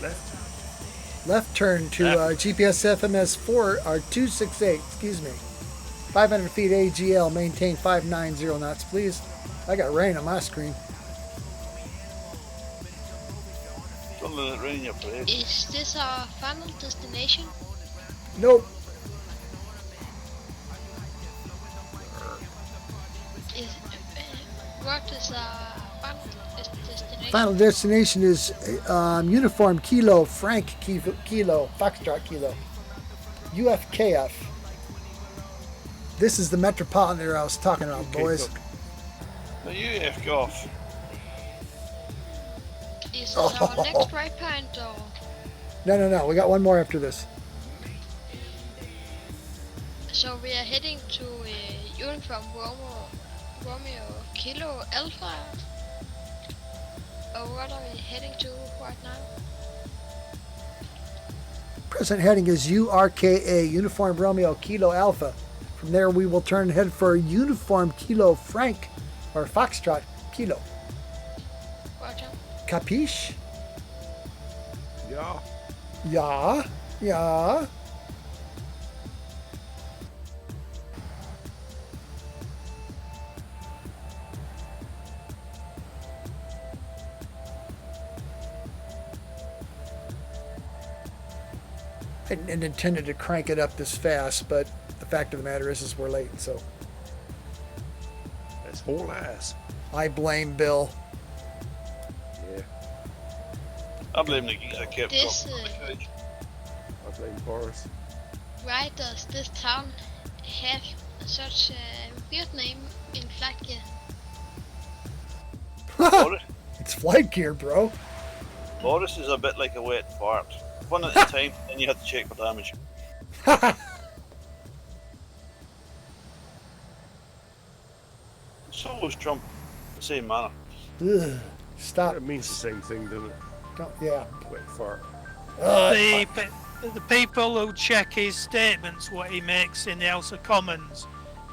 Left. Left turn to GPS FMS 4 or 268. Excuse me. 500 feet AGL. Maintain 590 knots, please. I got rain on my screen. Don't let it rain in your parade. Is this our final destination? Nope. Is what is our final destination? Final destination is Uniform Kilo Frank Kilo Foxtrot Kilo UFKF. This is the Metropolitan there I was talking about, Okay, boys. cook. Now you F off. Is this our next waypoint or? No. We got one more after this. So we are heading to Uniform Romeo Kilo Alpha? Or what are we heading to right now? Present heading is URKA, Uniform Romeo Kilo Alpha. From there we will turn and head for Uniform Kilo Frank or Foxtrot Kilo. Roger. Capiche? Yeah. Yeah. I didn't intended to crank it up this fast, but the fact of the matter is we're late, so That's whole ass. I blame Bill. Yeah. I blame the geezer kept This, dropping on the couch. I blame Boris. Why does this town have such a weird name in flight gear? Boris, It's flight gear, bro. Boris is a bit like a wet fart. One at a time, then you have to check for damage. So was Trump, the same manner. Ugh, stop. It means the same thing, doesn't it? Don't, yeah. Wet fart. The people who check his statements, what he makes in the House of Commons,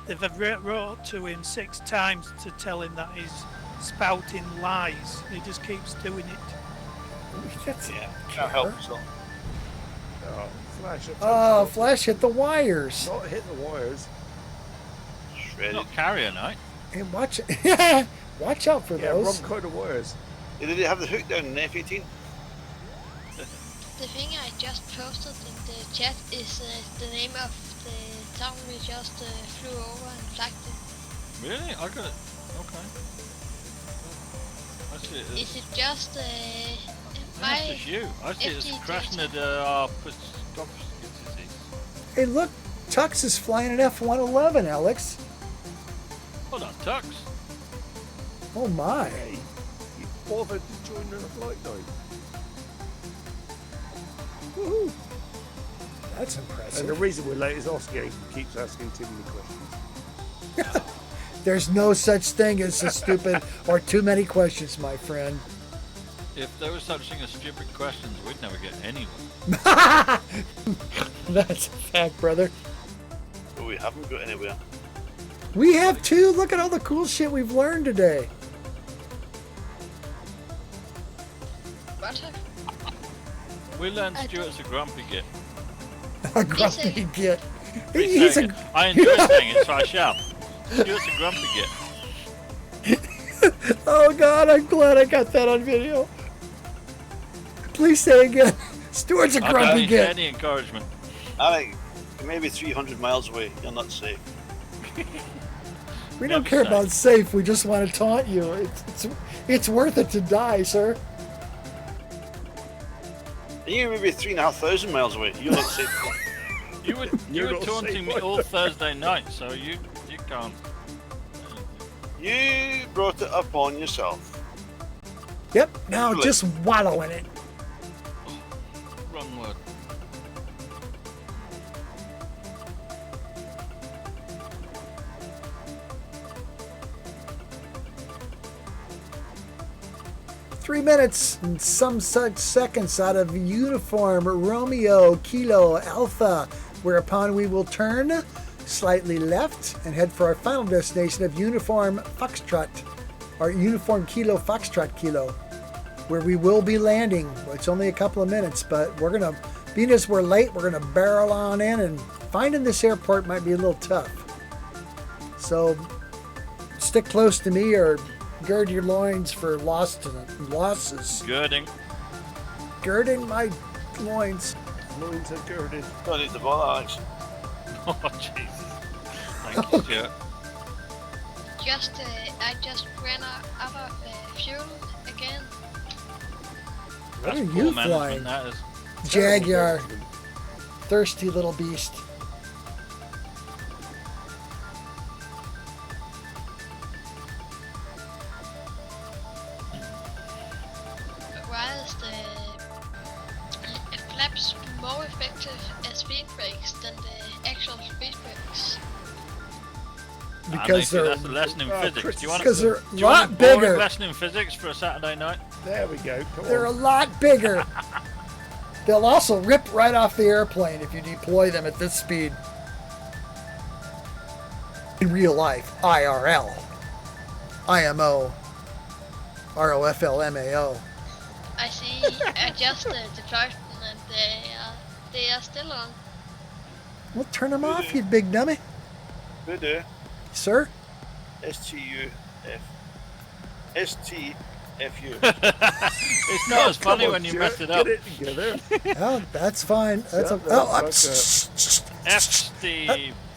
they've wrote to him 6 times to tell him that he's spouting lies. He just keeps doing it. That's, Yeah, can't help yourself. Oh, Flash. oh, Flash hit the wires. Not hit the wires. Shredded. Not carrier night. And watch watch out for Yeah, those. Rob cut the wires. Did they have the hook down in F-18? The thing I just posted in the chat is the name of the town we just flew over and flagged it. Really? I got it. Okay. I see it as... Is it just That's my just you. I see it as FG crashing data? at our stop disease. Hey, look, Tux is flying an F-111, Alex. Hold on, Tux. Oh my. Hey, you bothered to join in a flight night. Woohoo. That's And the impressive. reason we're late is Oscar keeps asking too many questions. There's no such thing as a stupid or too many questions, my friend. If there was such thing as stupid questions, we'd never get anywhere. That's a fact, brother. But we haven't got anywhere. We have too. Look at all the cool shit we've learned today. What? We learned Stuart's a grumpy git. A grumpy git. Please He's say a, it. I enjoy saying it, so I shall. Stuart's a grumpy git. oh God, I'm glad I got that on video. Please say again. Stuart's a I grumpy don't need git. any encouragement. I think maybe 300 miles away. You're not safe. We don't Never care say. about safe. We just want to taunt you. It's worth it to die, sir. You're maybe 3,500 miles away. You're not safe. You were not taunting safe, me boy. all Thursday night, so you can't. You brought it upon yourself. Yep. Now Really? just wallow in it. Wrong word. Three minutes and some such seconds out of uniform Romeo Kilo Alpha, whereupon we will turn slightly left and head for our final destination of uniform Foxtrot, or uniform Kilo Foxtrot Kilo, where we will be landing. Well, it's only a couple of minutes, but we're gonna, being as we're late, we're gonna barrel on in, and finding this airport might be a little tough. So stick close to me or gird your loins for losses. Girding. Girding my loins. Loins are girded. Don't need to bother, Alex. Oh, Jesus. Thank you, Stuart. I just ran out of fuel again. What That's are poor you management, flying? that is. Jaguar. Thirsty little beast. Why is the flaps more effective as speed brakes than the actual speed brakes? Because Nathan, that's a lesson in Oh, physics. Chris, Do you want because they're do a you want lot a boring bigger. lesson in physics for a Saturday night? There we go. Come They're a on. lot bigger. They'll also rip right off the airplane if you deploy them at this speed. In real life, IRL, IMO, ROFLMAO. I see. I just deployed them and they are still on. Well, turn them off, you big dummy. Voodoo. Sir? STUF. STFU. It's not as funny Come on, when you Stuart, mess it up. Get it together. Oh, that's fine. That's Shut the I'm fuck F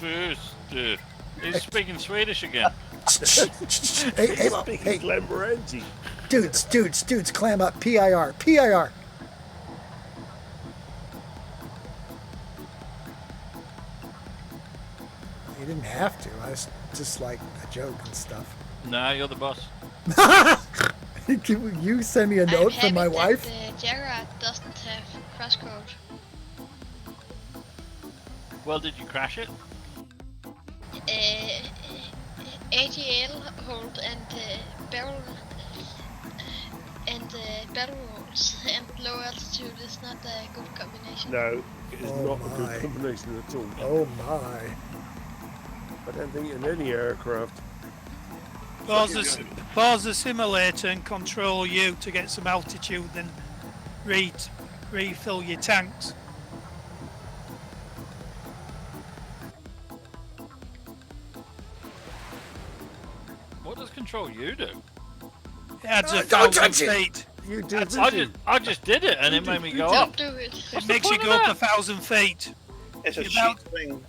Booster. He's speaking Swedish again. hey, Speaking hey, Glenn Morenzi. dudes, clam up. PIR. You didn't have to. I was just like a joke and stuff. No, you're the boss. Can you send me a I'm note happy from my that wife? the Jaguar doesn't have crosscode. Well, did you crash it? ATL hold and barrel rolls and low altitude is not a good combination. No, it is Oh not a my. good combination at all. Oh my. I don't think in any aircraft. Pause the simulator and control U to get some altitude, then refill your tanks. What does Control U do? It adds a Don't 1,000 touch it. feet. You did, I just did it and it made me go Don't up. do it. It makes you point go of up that? 1,000 feet. It's a You're cheat about- thing.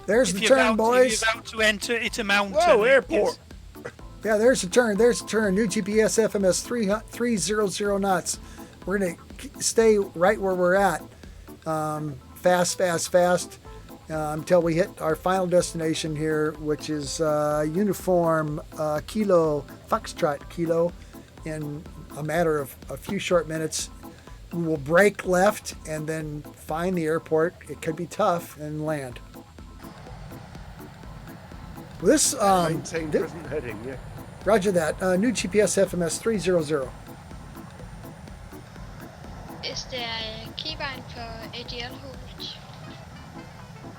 There's the If you're turn, about boys. to enter, it's a mountain. Whoa, It airport. Yeah, there's the turn. New GPS FMS 300 knots. We're going to stay right where we're at. Fast until we hit our final destination here, which is uniform Kilo Foxtrot Kilo. In a matter of a few short minutes, we will break left and then find the airport. It could be tough and land. This Maintain present heading, yeah. Roger that. New GPS FMS 300. Is there a keybind for ADL hold?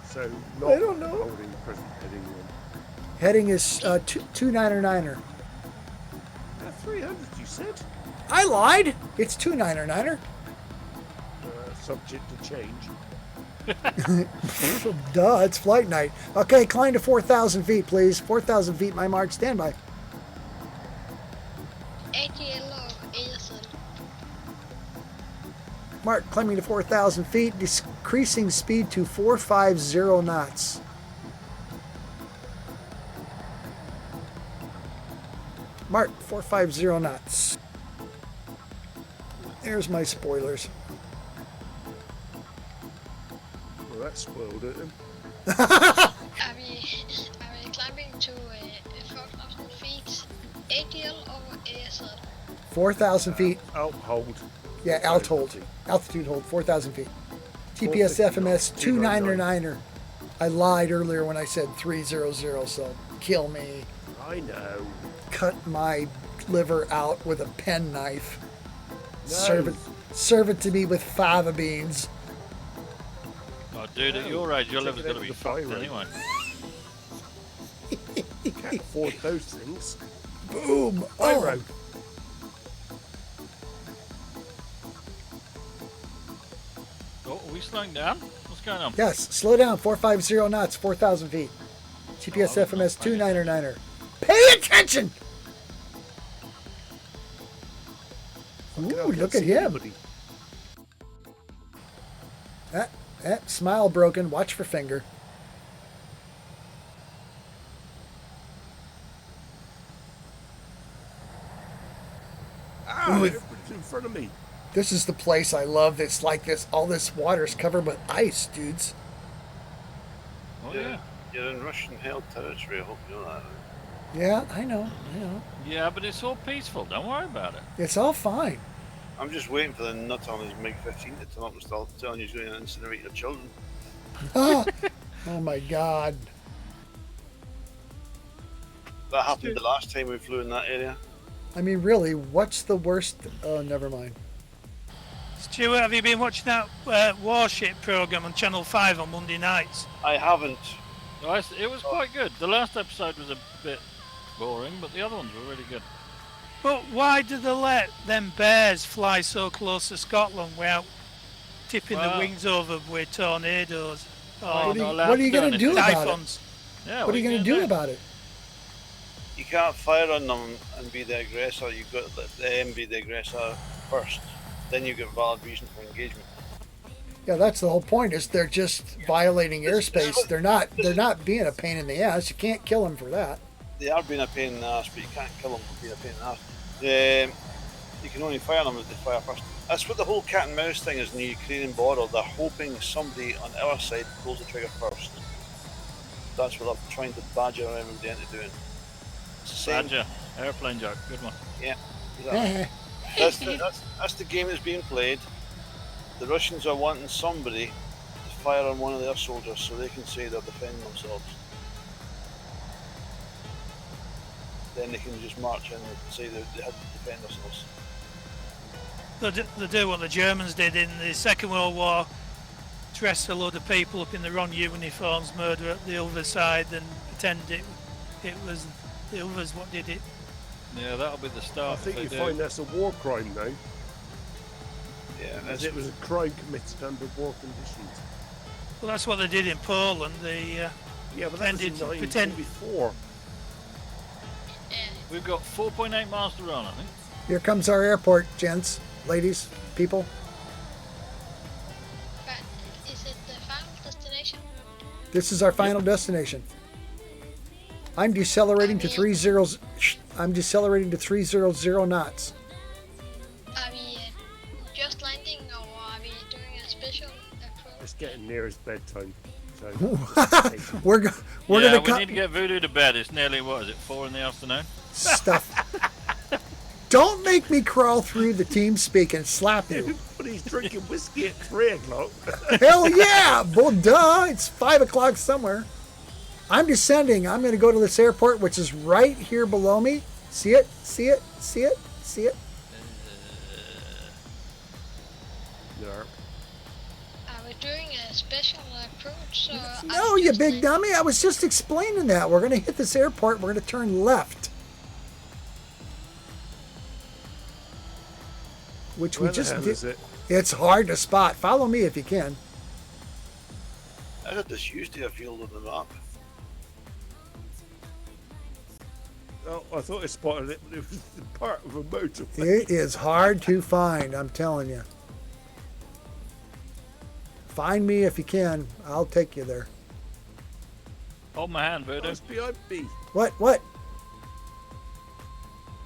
So not I don't know. holding present heading. Heading is 299er. 300, you said? I lied. It's 299er. subject to change. Duh, it's flight night. Okay, climb to 4,000 feet, please. 4,000 feet, my mark, standby. ATL or ASL? Mark, climbing to 4,000 feet, decreasing speed to 450 knots. Mark, 450 knots. There's my spoilers. Well, that spoiled it then. Are we climbing to 4,000 feet ATL or ASL? 4,000 feet. Hold. Yeah, altitude. Altitude hold, 4,000 feet. TPS FMS 299er. I lied earlier when I said 300, so kill me. I know. Cut my liver out with a penknife. No. Serve it to me with fava beans. Oh, dude, at your age, your liver's going to be fucked anyway. You can't afford those things. Boom. Pyro. Oh, are we slowing down? What's going on? Yes, slow down. 450 knots, 4,000 feet. TPS Oh, FMS okay. 299er. Pay attention! Ooh, look at him. Smile broken. Watch for finger. Ow, everybody's in front of me. This is the place I love. It's like this. All this water is covered with ice, dudes. Oh, yeah. You're in Russian held territory, I hope you know that. Yeah, I know. Yeah, but it's all peaceful. Don't worry about it. It's all fine. I'm just waiting for the nut on his MiG-15 to turn up and start telling you he's going to incinerate your children. Oh my God. That happened the last time we flew in that area. I mean, really, what's the worst? Oh, never mind. Stuart, have you been watching that Warship program on Channel 5 on Monday nights? I haven't. Oh, it was quite good. The last episode was a bit boring, but the other ones were really good. But why did they let them bears fly so close to Scotland without tipping the wings over with tornadoes? Or What are you going to do about it? typhoons? Yeah, What are you going to do about it? You can't fire on them and be the aggressor. You've got to let them be the aggressor first. Then you get valid reason for engagement. Yeah, that's the whole point. Is they're just violating airspace. They're not being a pain in the ass. You can't kill them for that. They are being a pain in the ass, but you can't kill them for being a pain in the ass. You can only fire them if they fire first. That's what the whole cat and mouse thing is in the Ukrainian border. They're hoping somebody on our side pulls the trigger first. That's what they're trying to badger everybody into doing. Badger, airplane joke, good one. Yeah, exactly. that's the game that's being played. The Russians are wanting somebody to fire on one of their soldiers so they can say they're defending themselves. Then they can just march in and say they had to defend themselves. They do what the Germans did in the Second World War, dress a load of people up in the wrong uniforms, murder at the other side, and pretend it was the others what did it. Yeah, that'll be the start. I think you find that's a war crime now. Yeah, as it was a crime committed under war conditions. Well, that's what they did in Poland. They yeah, but that was in 1944. We've got 4.8 miles to run, I think. Here comes our airport, gents, ladies, people. But is it the final destination? This is our final destination. I'm decelerating to 30. I'm decelerating to 300 knots. Are we just landing, or are we doing a special approach? It's getting near his bedtime. So we're we gonna need to get Voodoo to bed. It's nearly, what is it, 4 in the afternoon? Stuff. Don't make me crawl through the team speak and slap you. But he's drinking whiskey at 3 o'clock. Hell yeah! Well, duh. It's 5 o'clock somewhere. I'm descending. I'm going to go to this airport, which is right here below me. See it? See it? See it? See it? No. Are we doing a special approach? Or No, you big dummy. I was just explaining that. We're going to hit this airport. We're going to turn left. Which Where we just the hell did. is it? It's hard to spot. Follow me if you can. I had this used airfield on the map. Oh, I thought I spotted it, but it was part of a motorway. It is hard to find, I'm telling you. Find me if you can. I'll take you there. Hold my hand, Voodoo. It's behind me. What?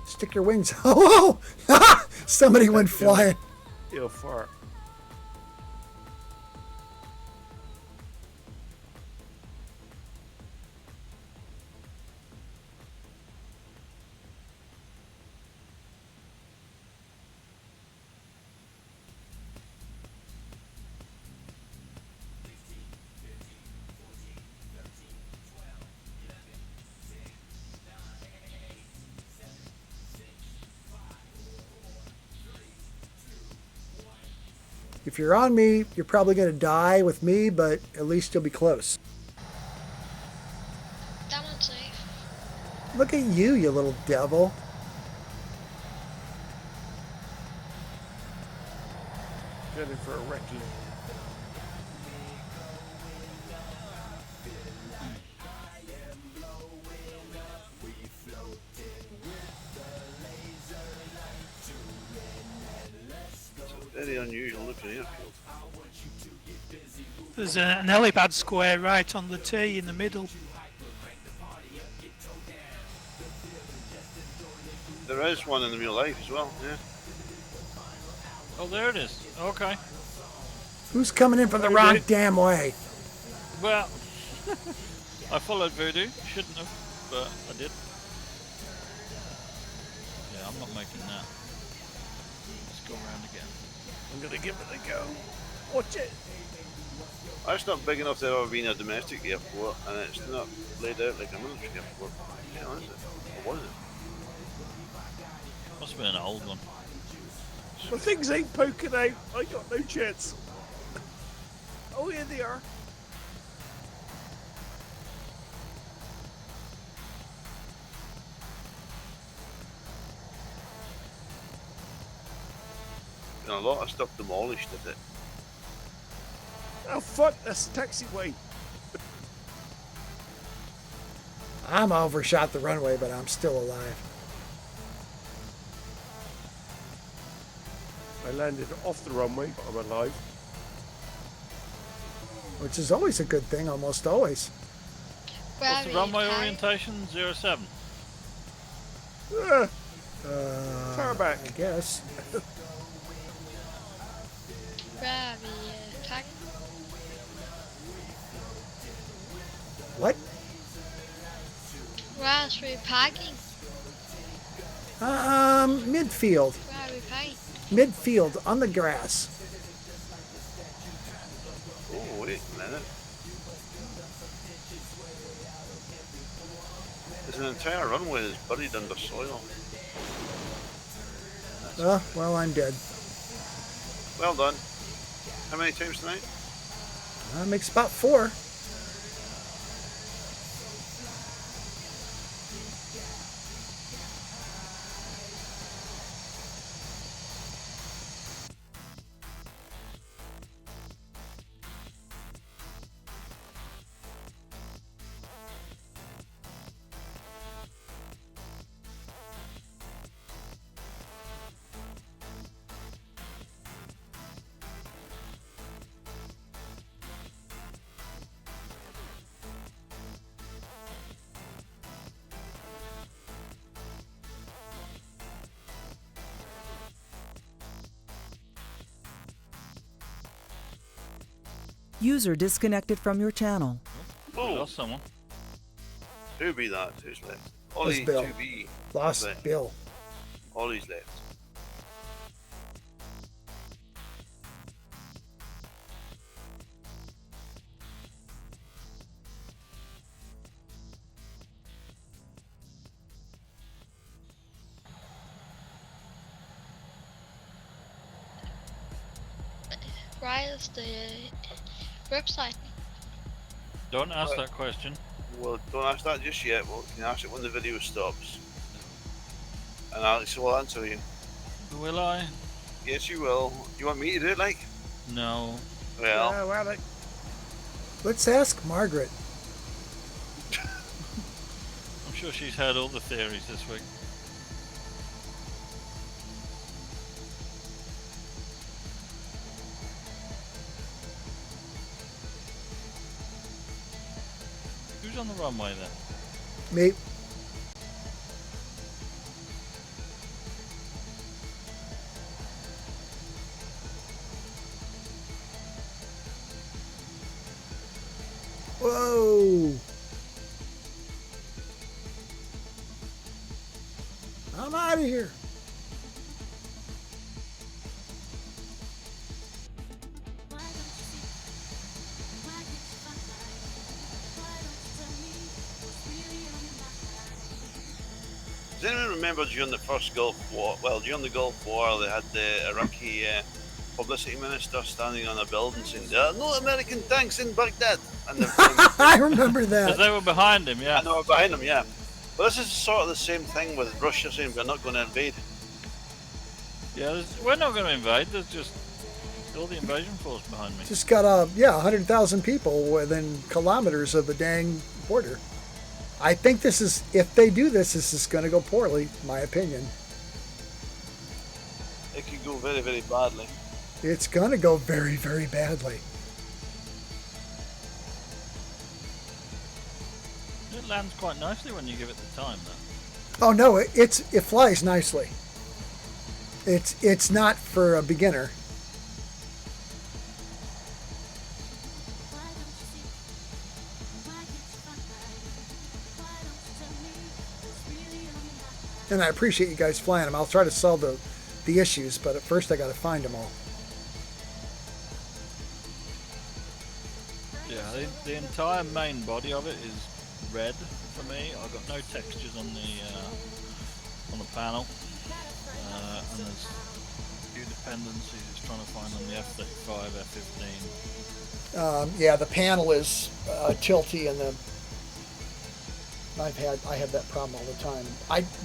Stick your wings. Oh! Somebody went flying. You're far. If you're on me, you're probably going to die with me, but at least you'll be close. That one's safe. Look at you, you little devil. Going for a recce. Very unusual looking airfield. There's an helipad square right on the T in the middle. There is one in the real life as well, yeah. Oh, there it is. Okay. Who's coming in from the wrong damn way? Well, I followed Voodoo. Shouldn't have, but I did. Yeah, I'm not making that. Let's go around again. I'm going to give it a go. Watch it. It's not big enough to ever be in a domestic airport, and it's not laid out like a military airport. Yeah, is it? Or was it? Must have been an old one. Well, things ain't poking out. I got no chance. Oh, here they are. And a lot of stuff demolished at it. Oh, fuck. That's the taxiway. I'm overshot the runway, but I'm still alive. I landed off the runway, but I'm alive. Which is always a good thing, almost always. What's the runway orientation? 07. Tarmac. I guess. Where are we parking? What? Where is we parking? Midfield. Where are we parking? Midfield, on the grass. Oh, wait a minute. There's an entire runway that's buried under soil. Oh, well, I'm dead. Well done. How many times tonight? That makes about 4. User disconnected from your channel. We lost someone. Who be that? Who's left? That's Ollie Bill. 2B. Lost Left. Bill. Ollie's left. Why is the website? Don't ask that question. Well, don't ask that just yet. Well, you can ask it when the video stops. And Alex will answer you. Will I? Yes, you will. You want me to do it, like? No. Well, Yeah, well, like, Let's ask Margaret. I'm sure she's heard all the theories this week. Who's on the runway there? Me. Whoa. I'm out of here. does anyone remember during the first Gulf War? Well, during the Gulf War, they had the Iraqi publicity minister standing on a building saying, "There are no American tanks in Baghdad." And I remember Because that. they were behind him, yeah. I know behind them, yeah. But this is sort of the same thing with Russia saying we're not going to invade. Yeah, we're not going to invade. There's just all the invasion force behind me. Just got 100,000 people within kilometers of the dang border. I think this is, if they do this is going to go poorly, my opinion. It could go very, very badly. It's going to go very, very badly. It lands quite nicely when you give it the time, though. Oh no, it flies nicely. It's not for a beginner. And I appreciate you guys flying them. I'll try to solve the issues, but at first I got to find them all. Yeah, the entire main body of it is red for me. I've got no textures on the panel, and there's a few dependencies trying to find on the F-35, F-15. Yeah, the panel is tilty, and I have that problem all the time.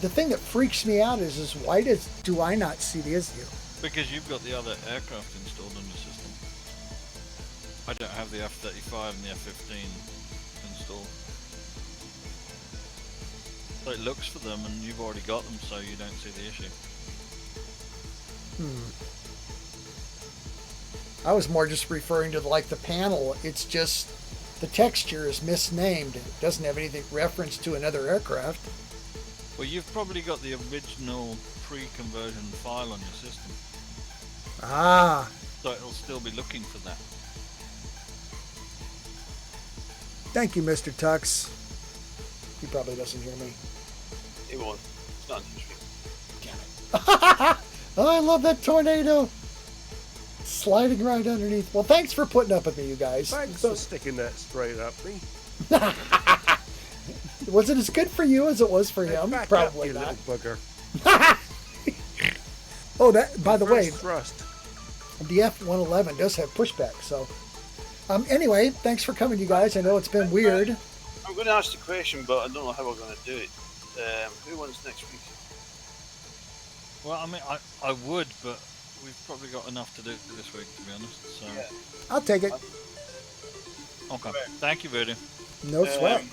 The thing that freaks me out is why do I not see the issue? Because you've got the other aircraft installed on your system. I don't have the F-35 and the F-15 installed. So it looks for them, and you've already got them, so you don't see the issue. I was more just referring to like the panel. It's just the texture is misnamed. It doesn't have anything reference to another aircraft. Well, you've probably got the original pre-conversion file on your system, Ah, so it'll still be looking for that. thank you, Mr. Tux. He probably doesn't hear me. It won't. It's not interesting. Damn it. Oh, I love that tornado. Sliding right underneath. Well, thanks for putting up with me, you guys. thanks for sticking that straight up me. Was it as good for you as it was for him? Back Probably up, you not. little bugger. Oh, that, by the way, First thrust. the F-111 does have pushback, so. Anyway, thanks for coming, you guys. I know it's been weird. I'm going to ask the question, but I don't know how we're going to do it. Who wins next week? Well, I mean, I would, but we've probably got enough to do this week, to be honest. So, Yeah. I'll take it. okay. Thank you, Voodoo. No sweat.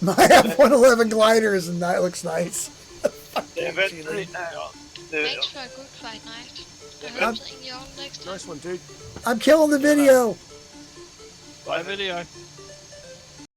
My F-111 glider is that looks nice. The event, Thanks for a good fight night. I hope seeing you all next time. Nice one, dude. I'm killing the video. Bye, video.